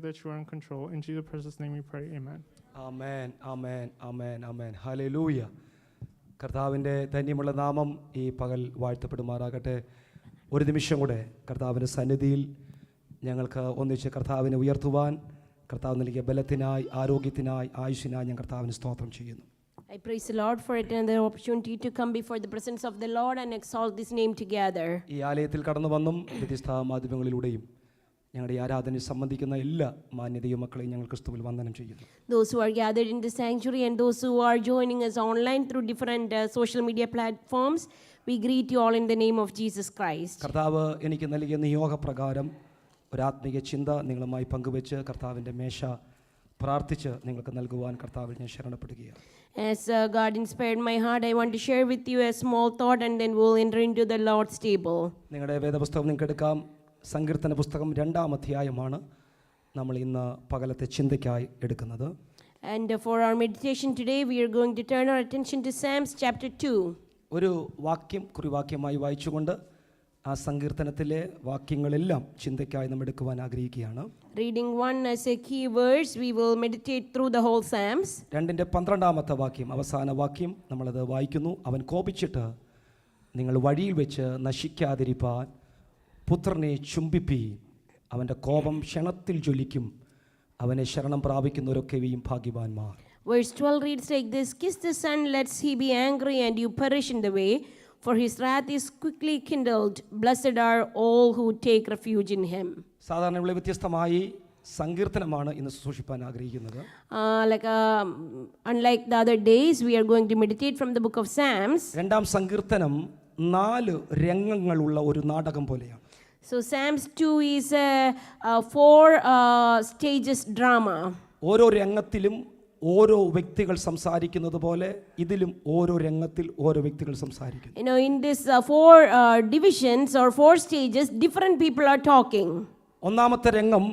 that you are in control. In Jesus' precious name we pray. Amen. Amen, amen, amen, amen. Hallelujah. കർത്താവിൻ്റെ ധന്യമുള്ള നാമം ഈ പകൽ വാഴ്ത്തപ്പെടുമാറാകട്ടെ. ഒരു നിമിഷം കൂടെ കർത്താവിൻ്റെ സന്നിധിയിൽ ഞങ്ങൾക്ക് ഒന്നിച്ച് കർത്താവിനെ ഉയർത്തുവാൻ, കർത്താവ് നൽകിയ ബലത്തിനായി, ആരോഗ്യത്തിനായി, ആയുസ്സിനായി ഞാൻ കർത്താവിന് സ്തോത്രം ചെയ്യുന്നു. I praise the Lord for it and the opportunity to come before the presence of the Lord and exalt His name together. ഈ ആലയത്തിൽ കടന്നു വന്നും വ്യത്യസ്ത മാധ്യമങ്ങളിലൂടെയും ഞങ്ങളുടെ ഈ ആരാധനയെ സംബന്ധിക്കുന്ന എല്ലാ മാന്യതയും മക്കളെയും ഞങ്ങൾ ക്രിസ്തുവിൽ വന്ദനം ചെയ്യുന്നു. Those who are gathered in the sanctuary and those who are joining us online through different social media platforms, we greet you all in the name of Jesus Christ. കർത്താവ് എനിക്ക് നൽകിയ നിയോഗപ്രകാരം ഒരാത്മീയ ചിന്ത നിങ്ങളുമായി പങ്കുവെച്ച് കർത്താവിൻ്റെ മേശ പ്രാർത്ഥിച്ച് നിങ്ങൾക്ക് നൽകുവാൻ കർത്താവിൽ ഞാൻ ശരണപ്പെടുകയാണ്. As God inspired my heart, I want to share with you a small thought and then we'll enter into the Lord's table. നിങ്ങളുടെ വേദപുസ്തകം നിങ്ങൾക്ക് എടുക്കാം. സങ്കീർത്തന പുസ്തകം 2-ാം അധ്യായമാണ് നമ്മൾ ഇന്ന് പകലത്തെ ചിന്തയ്ക്കായി എടുക്കുന്നത്. And for our meditation today, we are going to turn our attention to Psalms chapter 2. ഒരു വാക്യം കുറിവാക്യമായി വായിച്ചുകൊണ്ട് ആ സങ്കീർത്തനത്തിലെ വാക്യങ്ങളെല്ലാം ചിന്തയ്ക്കായി നമ്മൾ എടുക്കുവാൻ ആഗ്രഹിക്കുകയാണ്. Reading one as a key verse, we will meditate through the whole Psalms. 2-ന്റെ വാക്യം, അവസാന വാക്യം നമ്മളത് വായിക്കുന്നു. അവൻ കോപിച്ചിട്ട് നിങ്ങൾ വഴിയിൽ വെച്ച് നശിക്കാതിരിപ്പാൻ പുത്രനെ ചുംബിപ്പീൻ. അവൻ്റെ കോപം ക്ഷണത്തിൽ ജ്വലിക്കും. അവനെ ശരണം പ്രാപിക്കുന്നവരൊക്കെയും ഭാഗ്യവാന്മാർ. Verse 12 reads like this: Kiss the Son, lest he be angry and you perish in the way, for his wrath is quickly kindled. Blessed are all who take refuge in him. സാധാരണ ഇവിടെ വ്യത്യസ്തമായി സങ്കീർത്തനമാണ് ഇന്ന് സൂക്ഷിപ്പാൻ ആഗ്രഹിക്കുന്നത്. Unlike the other days, we are going to meditate from the book of Psalms. 2-ാം സങ്കീർത്തനം 4 രംഗങ്ങളുള്ള ഒരു നാടകം പോലെയാണ്. So Psalms 2 is a 4 stages drama. ഓരോ രംഗത്തിലും ഓരോ വ്യക്തികൾ സംസാരിക്കുന്നത് പോലെ ഇതിലും ഓരോ രംഗത്തിൽ ഓരോ വ്യക്തികൾ സംസാരിക്കുന്നു. You know, in this 4 divisions or 4 stages, different people are talking. ഒന്നാമത്തെ രംഗം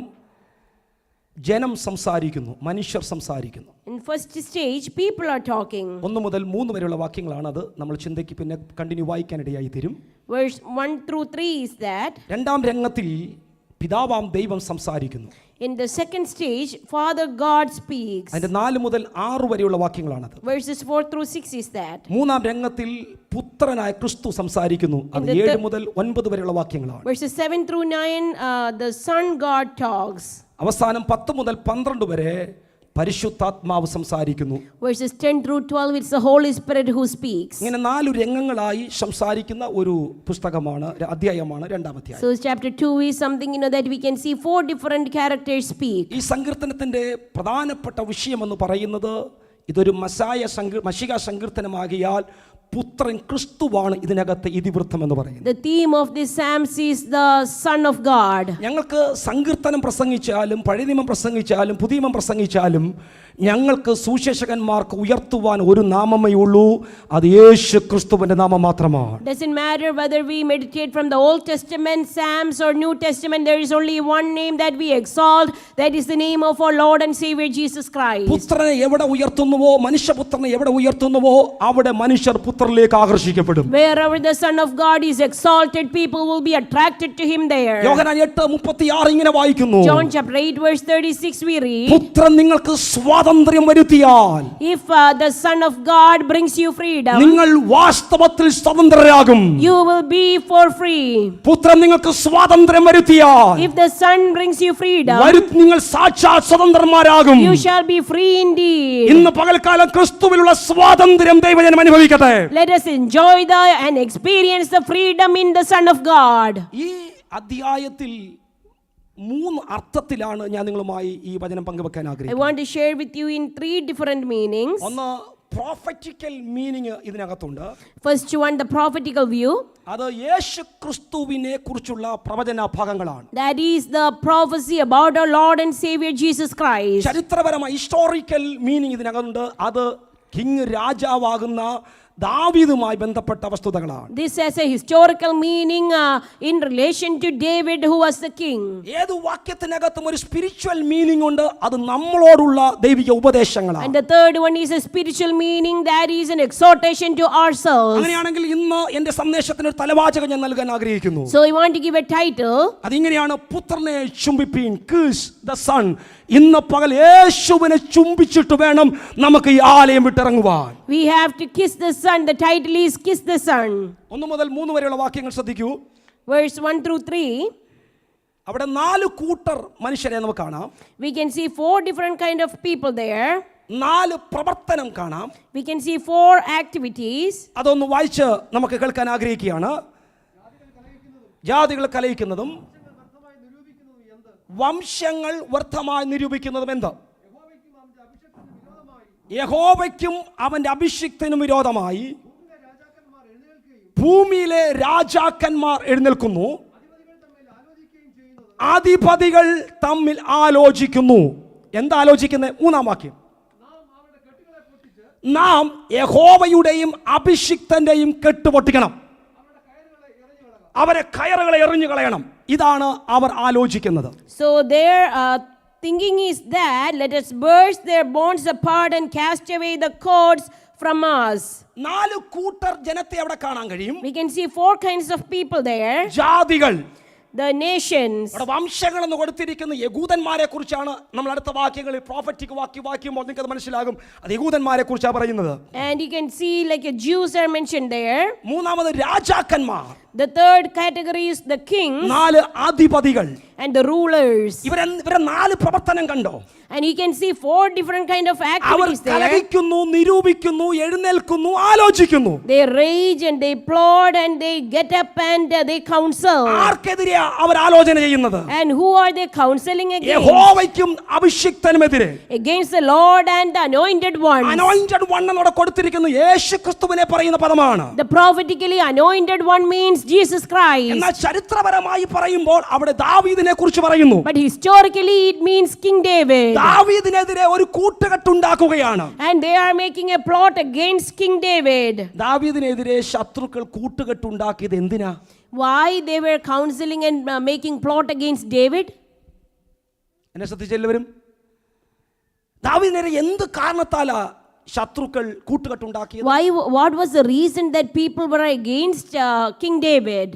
ജനം സംസാരിക്കുന്നു, മനുഷ്യർ സംസാരിക്കുന്നു. In first stage, people are talking. 1 മുതൽ 3 വരെയുള്ള വാക്യങ്ങളാണ്. അത് നമ്മൾ ചിന്തയ്ക്ക് പിന്നെ കണ്ടിന്യൂ വായിക്കാനിടയായി തീരും. Verse 1 through 3 is that. 2-ാം രംഗത്തിൽ പിതാവാം ദൈവം സംസാരിക്കുന്നു. In the second stage, Father God speaks. അതിന്റെ 4 മുതൽ 6 വരെയുള്ള വാക്യങ്ങളാണത്. Verses 4 through 6 is that. 3-ാം രംഗത്തിൽ പുത്രനായ ക്രിസ്തു സംസാരിക്കുന്നു. അത് 7 മുതൽ 9 വരെയുള്ള വാക്യങ്ങളാണ്. Verses 7 through 9, the Son God talks. അവസാനം 10 മുതൽ 12 വരെ പരിശുദ്ധാത്മാവ് സംസാരിക്കുന്നു. Verses 10 through 12, it's the Holy Spirit who speaks. ഇങ്ങനെ 4 രംഗങ്ങളായി സംസാരിക്കുന്ന ഒരു പുസ്തകമാണ്, അധ്യായമാണ് 2-ാം അധ്യായം. So chapter 2 is something, that we can see 4 different characters speak. ഈ സങ്കീർത്തനത്തിന്റെ പ്രധാനപ്പെട്ട വിഷയം എന്ന് പറയുന്നത് ഇതൊരു മശിക സങ്കീർത്തനമാകിയാൽ പുത്രൻ ക്രിസ്തുവാണ് ഇതിനകത്തെ ഇതിവൃത്തം എന്ന് പറയുന്നത്. The theme of this Psalms is the Son of God. ഞങ്ങൾക്ക് സങ്കീർത്തനം പ്രസംഗിച്ചാലും പഴയ നിയമം പ്രസംഗിച്ചാലും പുതിയ നിയമം പ്രസംഗിച്ചാലും ഞങ്ങൾക്ക് സുവിശേഷകന്മാർക്ക് ഉയർത്തുവാൻ ഒരു നാമമേ ഉള്ളൂ, അത് യേശു ക്രിസ്തുവിന്റെ നാമം മാത്രമാണ്. Doesn't matter whether we meditate from the Old Testament, Psalms or New Testament, there is only one name that we exalt, that is the name of our Lord and Savior Jesus Christ. പുത്രനെ എവിടെ ഉയർത്തുന്നുവോ, മനുഷ്യപുത്രനെ എവിടെ ഉയർത്തുന്നുവോ അവിടെ മനുഷ്യർ പുത്രനിലേക്ക് ആകർഷിക്കപ്പെടും. Wherever the Son of God is exalted, people will be attracted to him there. യോഹന്നാൻ 8:36 ഇങ്ങനെ വായിക്കുന്നു. John chapter 8 verse 36 we read, പുത്രൻ നിങ്ങൾക്ക് സ്വാതന്ത്ര്യം വരുത്തിയാൽ, if the Son of God brings you freedom, നിങ്ങൾ വാസ്തവത്തിൽ സ്വതന്ത്രരാകും. you will be for free. പുത്രൻ നിങ്ങൾക്ക് സ്വാതന്ത്ര്യം വരുത്തിയാൽ, If the Son brings you freedom, നിങ്ങൾ സാക്ഷാത് സ്വതന്ത്രന്മാരാകും. you shall be free indeed. ഇന്ന് പകൽക്കാലം ക്രിസ്തുവിലുള്ള സ്വാതന്ത്ര്യം ദൈവജനം അനുഭവിക്കട്ടെ. Let us enjoy and experience the freedom in the Son of God. ഈ അധ്യായത്തിൽ 3 അർത്ഥത്തിലാണ് ഞാൻ നിങ്ങളുമായി ഈ വചനം പങ്കുവെക്കാൻ I ആഗ്രഹിക്കുന്നത്. want to share with you in 3 different meanings. ഒന്ന് പ്രോഫറ്റിക്കൽ മീനിങ് ഇതിനകത്തുണ്ട്. First one, the prophetical view. അത് യേശു ക്രിസ്തുവിനെ കുറിച്ചുള്ള പ്രവചന ഭാഗങ്ങളാണ്. That is the prophecy about our Lord and Savior Jesus Christ. ചരിത്രപരമായ ഹിസ്റ്റോറിക്കൽ മീനിങ് ഇതിനകത്തുണ്ട്. അത് കിങ് രാജാവാകുന്ന ദാവീദുമായി ബന്ധപ്പെട്ട വസ്തുതകളാണ്. This has a historical meaning in relation to David, who was the king. ഏത് വാക്യത്തിനകത്തും ഒരു സ്പിരിച്വൽ മീനിങ് ഉണ്ട്. അത് നമ്മളോടുള്ള ദൈവിക ഉപദേശങ്ങളാണ്. And the third one is a spiritual meaning, that is an exhortation to ourselves. അങ്ങനെയാണെങ്കിൽ ഇന്ന് എന്റെ സന്ദേശത്തിന് ഒരു തലവാചകം ഞാൻ നൽകാൻ ആഗ്രഹിക്കുന്നു. So I want to give a title. അതിങ്ങനെയാണ്, പുത്രനെ ചുംബിപ്പീൻ, kiss the son. ഇന്ന് പകൽ യേശുവിനെ ചുംബിച്ചിട്ട് വേണം നമുക്ക് ഈ ആലയം വിട്ടിറങ്ങുവാൻ. We have to kiss the Son. The title is Kiss the Son. 1 മുതൽ 3 വരെയുള്ള വാക്യങ്ങൾ ശ്രദ്ധിക്കൂ. Verse 1 through 3. അവിടെ 4 കൂട്ടർ മനുഷ്യരെ നമുക്ക് കാണാം. We can see 4 different kind of people there. 4 പ്രവർത്തനം കാണാം. We can see 4 activities. അതൊന്ന് വായിച്ച് നമുക്ക് കേൾക്കാൻ ആഗ്രഹിക്കുകയാണ്. ജാതികൾ കലയിക്കുന്നതും വംശങ്ങൾ വ്യർത്ഥമായി നിരൂപിക്കുന്നതും എന്ത്? യഹോവയ്ക്കും അവന്റെ അഭിഷിക്തനും വിരോധമായി ഭൂമിയിലെ രാജാക്കന്മാർ എഴുന്നേൽക്കുന്നു, അധിപതികൾ തമ്മിൽ ആലോചിക്കുന്നു. എന്താലോചിക്കുന്നത്? 3-ാം വാക്യം, നാം യഹോവയുടെയും അഭിഷിക്തന്റെയും കെട്ടുപൊട്ടിക്കണം, അവരെ കയറുകളെ എറിഞ്ഞു കളയണം. ഇതാണ് അവർ ആലോചിക്കുന്നത്. So their thinking is that, let us burst their bonds apart and cast away the cords from us. 4 കൂട്ടർ ജനത്തെ അവിടെ കാണാൻ കഴിയും. We can see 4 kinds of people there. ജാതികൾ, The nations. അവിടെ വംശങ്ങൾ എന്ന് കൊടുത്തിരിക്കുന്ന യഹൂദന്മാരെ കുറിച്ചാണ്. നമ്മൾ അടുത്ത വാക്യങ്ങളിൽ പ്രോഫറ്റിക് വാക്യമ്പോൾ നിങ്ങൾക്ക് അത് മനസ്സിലാകും. അത് യഹൂദന്മാരെ കുറിച്ചാണ് പറയുന്നത്. And you can see like a Jews are mentioned there. 3-ാമത് രാജാക്കന്മാർ. The third category is the kings 4 അധിപതികൾ and the rulers. ഇവരെ 4 പ്രവർത്തനം കണ്ടോ? And you can see 4 different kind of our activities there. കലഹിക്കുന്നു, നിരൂപിക്കുന്നു, എഴുന്നേൽക്കുന്നു, ആലോചിക്കുന്നു. They rage and they plot and they get up and they counsel. ആർക്കെതിരെയാ അവർ ആലോചന ചെയ്യുന്നത്? And who are they counseling against? യഹോവയ്ക്കും അഭിഷിക്തനുമെതിരെ. Against the Lord and the anointed one. Anointed one എന്നോട് കൊടുത്തിരിക്കുന്നു യേശുക്രിസ്തുവിനെ പറയുന്ന പദമാണ്. The prophetically anointed one means Jesus Christ. എന്നാൽ ചരിത്രപരമായി പറയുമ്പോൾ അവിടെ ദാവീദിനെ കുറിച്ച് പറയുന്നു. But historically it means King David. ദാവീദിനെതിരെ ഒരു കൂട്ടുകെട്ടുണ്ടാക്കുകയാണ്. And they are making a plot against King David. ദാവീദിനെതിരെ ശത്രുക്കൾ കൂട്ടുകെട്ടുണ്ടാക്കിയത് എന്തിനാ? Why they were counseling and making plot against David? എന്നെ ശ്രദ്ധിച്ചെല്ലാവരും, ദാവീദിനെതിരെ എന്ത് കാരണത്താലാ ശത്രുക്കൾ കൂട്ടുകെട്ടുണ്ടാക്കിയത്? Why? What was the reason that people were against King David?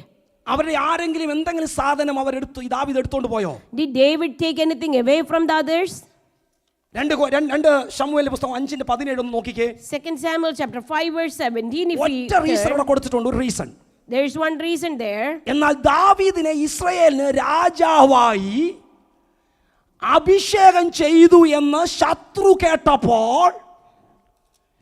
അവരുടെ ആരെങ്കിലും എന്തെങ്കിലും സാധനം അവരെടുത്തു ദാവീദ് എടുത്തോണ്ട് പോയോ? Did David take anything away from the others? 2 ശമൂവേൽ പുസ്തകം 5:17 ഒന്ന് നോക്കിക്കേ. 2 Samuel chapter 5 verse 17. If we ഒറ്റ റീസൺ അവിടെ കൊടുത്തിട്ടുണ്ട്, ഒരു reason. there is one reason there. എന്നാൽ ദാവീദിനെ ഇസ്രായേലിന് രാജാവായി അഭിഷേകം ചെയ്തു എന്ന് ശത്രു കേട്ടപ്പോൾ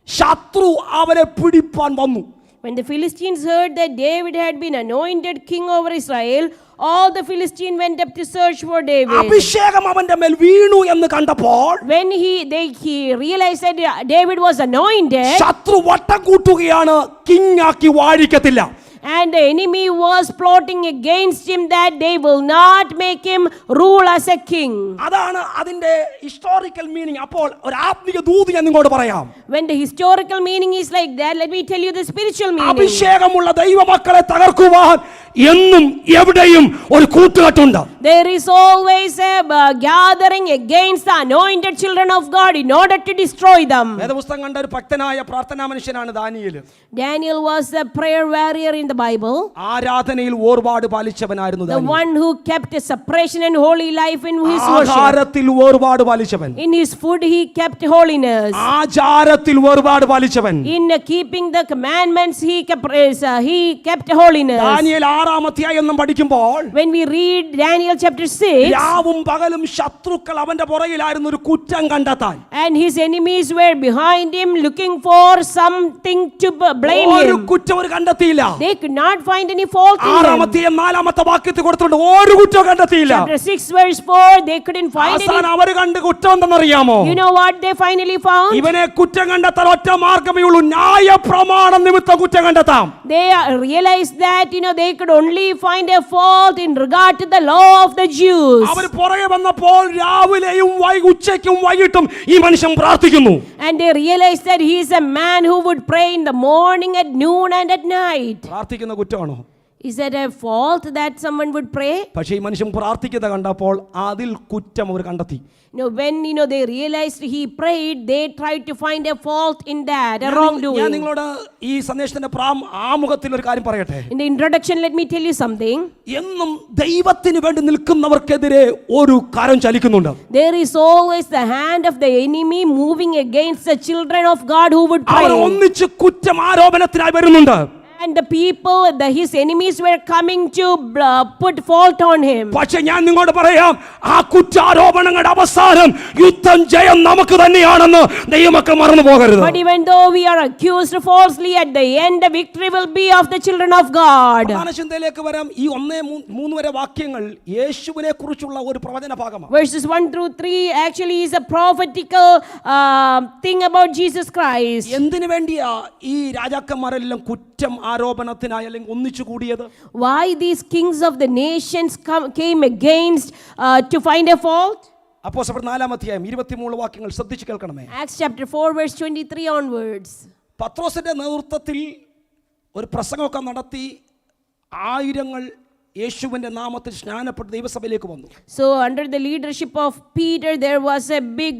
ശത്രു അവരെ പിടിപ്പാൻ വന്നു. When the Philistines heard that David had been anointed king over Israel, all the Philistines went up to search for David. അഭിഷേകം അവന്റെ മേൽ വീണു എന്ന് കണ്ടപ്പോൾ When he realized that David was anointed, ശത്രു വട്ടം കൂട്ടുകയാണ്, കിങ് ആക്കി വാഴിക്കത്തില്ല. and the enemy was plotting against him that they will not make him rule as a king. അതാണ് അതിന്റെ ഹിസ്റ്റോറിക്കൽ മീനിങ്. അപ്പോൾ ഒരു ആത്മീയ ദൂത് ഞാൻ നിങ്ങളോട് പറയാം. When the historical meaning is like that, let me tell you the spiritual meaning. അഭിഷേകമുള്ള ദൈവമക്കളെ തകർക്കുവാൻ എന്നും എവിടെയും ഒരു കൂട്ടുകെട്ടുണ്ട്. There is always a gathering against the anointed children of God in order to destroy them. വേദപുസ്തകം കണ്ട ഒരു ഭക്തനായ പ്രാർത്ഥനാ മനുഷ്യനാണ് Daniel. Daniel was a prayer warrior in the Bible. ആരാധനയിൽ വേർപാട് പാലിച്ചവനായിരുന്നു The Daniel. one who kept a separation and holy life in his worship. ആഹാരത്തിൽ വേർപാട് പാലിച്ചവൻ. In his food he kept holiness. ആചാരത്തിൽ വേർപാട് പാലിച്ചവൻ. In keeping the commandments he kept holiness. Daniel 6-ാം അധ്യായം എന്നും പഠിക്കുമ്പോൾ When we read Daniel chapter 6, രാവും പകലും ശത്രുക്കൾ അവന്റെ പുറകിലായിരുന്നു ഒരു കുറ്റം കണ്ടെത്താൻ. and his enemies were behind him looking for something to blame ഒരു him. കുറ്റം അവർ കണ്ടെത്തിയില്ല. They could not find any fault in him. ആറാമത്തെയും നാലാമത്തെ വാക്യത്തിൽ കൊടുത്തിട്ടുണ്ട്, ഒരു കുറ്റവും കണ്ടെത്തിയില്ല. Chapter 6 verse 4, they couldn't find any. അവസാനം അവർ കണ്ട് കുറ്റം എന്തെന്നറിയാമോ? You know what they finally found? ഇവനെ കുറ്റം കണ്ടെത്താൻ ഒറ്റ മാർഗ്ഗമേ ഉള്ളൂ, ന്യായ പ്രമാണം നിമിത്തം കുറ്റം കണ്ടെത്താം. They realized that they could only find a fault in regard to the law of the Jews. അവർ പുറകെ വന്നപ്പോൾ രാവിലെയും ഉച്ചയ്ക്കും വൈകിട്ടും ഈ മനുഷ്യൻ പ്രാർത്ഥിക്കുന്നു. And they realized that he is a man who would pray in the morning, at noon and at night. പ്രാർത്ഥിക്കുന്ന കുറ്റമാണോ? Is that a fault that someone would pray? പക്ഷേ ഈ മനുഷ്യൻ പ്രാർത്ഥിക്കുന്നത് കണ്ടപ്പോൾ അതിൽ കുറ്റം അവർ കണ്ടെത്തി. When they realized he prayed, they tried to find a fault in that, a wrongdoing. ഞാൻ നിങ്ങളോട് ഈ സന്ദേശത്തിന്റെ ആമുഖത്തിൽ ഒരു കാര്യം പറയട്ടെ. In the introduction, let me tell you something. എന്നും ദൈവത്തിന് വേണ്ടി നിൽക്കുന്നവർക്കെതിരെ ഒരു കരം ചലിക്കുന്നുണ്ട്. There is always the hand of the enemy moving against the children of God who would pray. അവർ ഒന്നിച്ച് കുറ്റം ആരോപണത്തിനായി വരുന്നുണ്ട്. And the people, his enemies were coming to put fault on him. പക്ഷേ ഞാൻ നിങ്ങളോട് പറയാം, ആ കുറ്റാരോപണങ്ങളുടെ അവസാനം യുദ്ധം ജയം നമുക്ക് തന്നെയാണെന്ന് ദൈവമക്കൾ മറന്നു പോകരുത്. But even though we are accused falsely, at the end the victory will be of the children of God. പ്രധാനചിന്തയിലേക്ക് വരാം. ഈ 1-3 വരെ വാക്യങ്ങൾ യേശുവിനെ കുറിച്ചുള്ള ഒരു പ്രവചന ഭാഗമാണ്. Verses 1 through 3 actually is a prophetical thing about Jesus Christ. എന്തിനു വേണ്ടിയാ ഈ രാജാക്കന്മാരെല്ലാം കുറ്റം ആരോപണത്തിനായി അല്ലെങ്കിൽ ഒന്നിച്ചു കൂടിയത്? Why these kings of the nations came against to find a fault? അപ്പോസ്തലർ 4-ാം അധ്യായം 23 വാക്യങ്ങൾ ശ്രദ്ധിച്ചു കേൾക്കണമേ. Acts chapter 4 verse 23 onwards. പത്രോസിന്റെ നേതൃത്വത്തിൽ ഒരു പ്രസംഗമൊക്കെ നടത്തി ആയിരങ്ങൾ യേശുവിന്റെ നാമത്തിൽ സ്നാനപ്പെട്ട് ദൈവസഭയിലേക്ക് വന്നു. So under the leadership of Peter, there was a big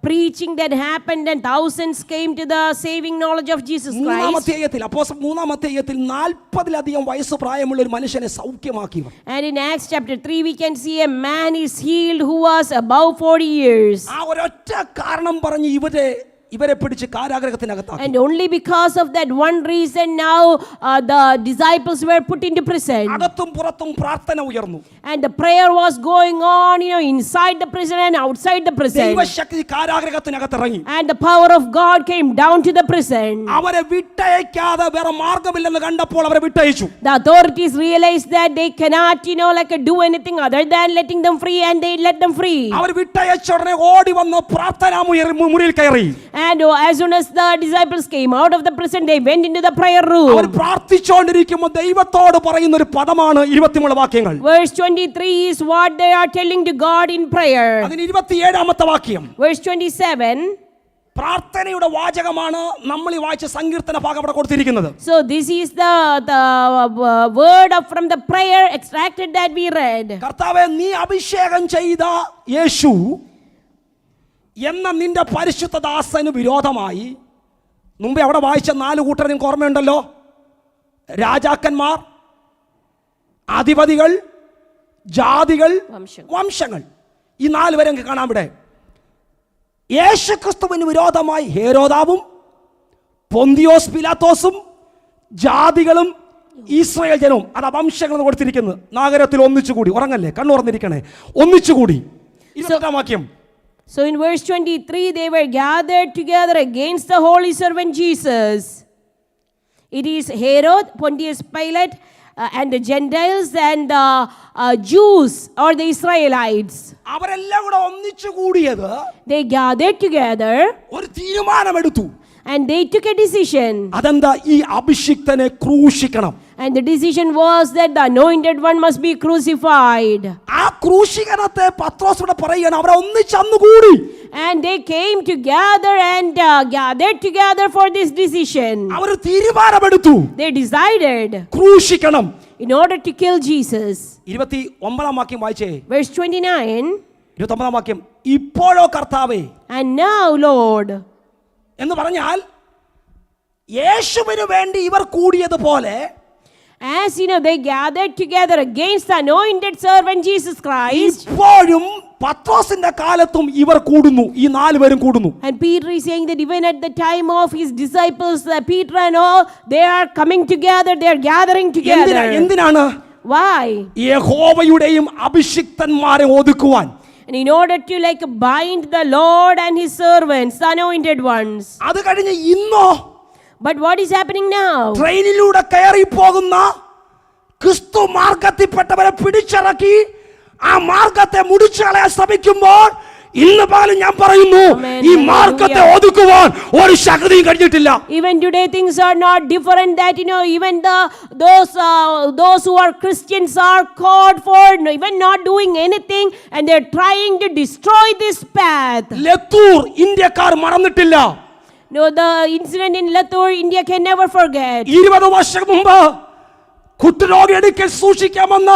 preaching that happened, and thousands came to the saving knowledge of Jesus Christ. 3-ാം അധ്യായത്തിൽ 40-ലധികം വയസ്സ് പ്രായമുള്ള ഒരു മനുഷ്യനെ സൗഖ്യമാക്കി. And in Acts chapter 3 we can see a man is healed who was above 40 years. ആ ഒരൊറ്റ കാരണം പറഞ്ഞ് ഇവരെ പിടിച്ച് കാരാഗൃഹത്തിനകത്താക്കി. And only because of that one reason now the disciples were put into prison. അകത്തും പുറത്തും പ്രാർത്ഥന ഉയർന്നു. And the prayer was going on inside the prison and outside the prison. ദൈവശക്തി കാരാഗൃഹത്തിനകത്ത് ഇറങ്ങി. And the power of God came down to the prison. അവരെ വിട്ടയക്കാതെ വേറെ മാർഗ്ഗമില്ലെന്ന് കണ്ടപ്പോൾ അവരെ വിട്ടയച്ചു. The authorities realized that they cannot do anything other than letting them free, and they let them free. അവർ വിട്ടയച്ച ഉടനെ ഓടി വന്ന് പ്രാർത്ഥനാ മുറിയിൽ കയറി. And as soon as the disciples came out of the prison, they went into the prayer room. അവർ പ്രാർത്ഥിച്ചുകൊണ്ടിരിക്കുമ്പോൾ ദൈവത്തോട് പറയുന്ന ഒരു പദമാണ് 23 വാക്യങ്ങൾ. Verse 23 is what they are telling to God in prayer. അതിന് 27-ാമത്തെ വാക്യം. Verse 27. പ്രാർത്ഥനയുടെ വാചകമാണ് നമ്മൾ ഈ വായിച്ച സങ്കീർത്തന ഭാഗം അവിടെ കൊടുത്തിരിക്കുന്നത്. So this is the word from the prayer extracted that we read. കർത്താവേ, നീ അഭിഷേകം ചെയ്ത യേശു എന്ന നിന്റെ പരിശുദ്ധ ദാസന് വിരോധമായി മുമ്പേ അവിടെ വായിച്ച 4 കൂട്ടർ നിങ്ങൾക്ക് ഓർമ്മയുണ്ടല്ലോ. രാജാക്കന്മാർ, അധിപതികൾ, ജാതികൾ, വംശങ്ങൾ. ഈ 4 പേരെ കാണാൻ ഇവിടെ. യേശുക്രിസ്തുവിന് വിരോധമായി ഹേരോദാവും പൊന്തിയോസ് പിലാത്തോസും ജാതികളും ഇസ്രായേൽ ജനവും, അത് വംശങ്ങൾ കൊടുത്തിരിക്കുന്നത്. നഗരത്തിൽ ഒന്നിച്ചുകൂടി, ഉറങ്ങല്ലേ, കണ്ണുറന്നിരിക്കണേ, ഒന്നിച്ചുകൂടി. 28-ാം വാക്യം. So in verse 23, they were gathered together against the holy servant Jesus. It is Herod, Pontius Pilate, and the Gentiles and the Jews or the Israelites. അവരെല്ലാം കൂടെ ഒന്നിച്ചു കൂടിയത്, They gathered together ഒരു തീരുമാനമെടുത്തു. and they took a decision. അതെന്താ? ഈ അഭിഷിക്തനെ ക്രൂശിക്കണം. And the decision was that the anointed one must be crucified. ആ ക്രൂശീകരണത്തെ പത്രോസ് ഇവിടെ പറയുകയാണ്. അവരെ ഒന്നിച്ചന്ന് കൂടി. And they came together and gathered together for this decision. അവർ തീരുമാനമെടുത്തു. They decided ക്രൂശിക്കണം. in order to kill Jesus. 29-ാം വാക്യം വായിച്ചേ. Verse 29. 29-ാം വാക്യം. ഇപ്പോഴോ കർത്താവേ, And now, Lord. എന്ന് പറഞ്ഞാൽ യേശുവിന് വേണ്ടി ഇവർ കൂടിയതുപോലെ, as they gathered together against the anointed servant Jesus Christ. ഇപ്പോഴും പത്രോസിന്റെ കാലത്തും ഇവർ കൂടുന്നു. ഈ 4 പേരും കൂടുന്നു. And Peter is saying that even at the time of his disciples, Peter and all, they are coming together, they are gathering together. എന്തിനാണ്? Why? യഹോവയുടെയും അഭിഷിക്തന്മാരെ ഒതുക്കുവാൻ. And in order to bind the Lord and his servants, the anointed ones. അത് കഴിഞ്ഞ് ഇന്നോ, But what is happening now? ട്രെയിനിലൂടെ കയറി പോകുന്ന ക്രിസ്തു മാർഗത്തിൽപ്പെട്ടവരെ പിടിച്ചിറക്കി ആ മാർഗത്തെ മുടിച്ചു കളയാൻ ശ്രമിക്കുമ്പോൾ ഇന്ന് പകലും ഞാൻ പറയുന്നു, ഈ മാർഗത്തെ ഒതുക്കുവാൻ ഒരു ശക്തിയും കഴിഞ്ഞിട്ടില്ല. Even today things are not different, that even those who are Christians are called for even not doing anything, and they're trying to destroy this path. Latur ഇന്ത്യക്കാർ മറന്നിട്ടില്ല. No, the incident in Latur, India can never forget. 20 വർഷം മുമ്പ് കുഷ്ഠരോഗി എടുക്കൽ സൂക്ഷിക്കാമെന്ന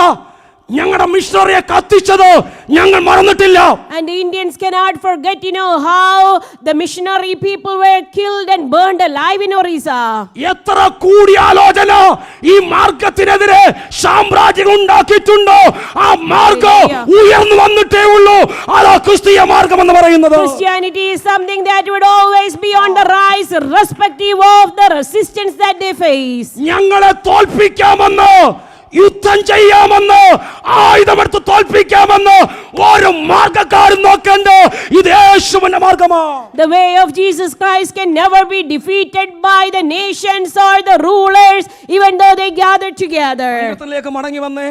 ഞങ്ങളുടെ മിഷണറിയെ കത്തിച്ചത് ഞങ്ങൾ മറന്നിട്ടില്ല. And the Indians cannot forget, how the missionary people were killed and burned alive in Orissa. എത്ര കൂടിയാലോചന ഈ മാർഗത്തിനെതിരെ സാമ്രാജ്യം ഉണ്ടാക്കിയിട്ടുണ്ടോ, ആ മാർഗം ഉയർന്നു വന്നിട്ടേ ഉള്ളൂ. അതാ ക്രിസ്തീയ മാർഗം എന്ന് പറയുന്നത്. Christianity is something that would always be on the rise, irrespective of the resistance that they face. ഞങ്ങളെ തോൽപ്പിക്കാമെന്ന്, യുദ്ധം ചെയ്യാമെന്ന്, ആയുധമെടുത്ത് തോൽപ്പിക്കാമെന്ന് ഒരു മാർഗക്കാരൻ നോക്കണ്ട. ഇത് യേശുവിന്റെ മാർഗമാണ്. The way of Jesus Christ can never be defeated by the nations or the rulers, even though they gather together. മടങ്ങി വന്നേ.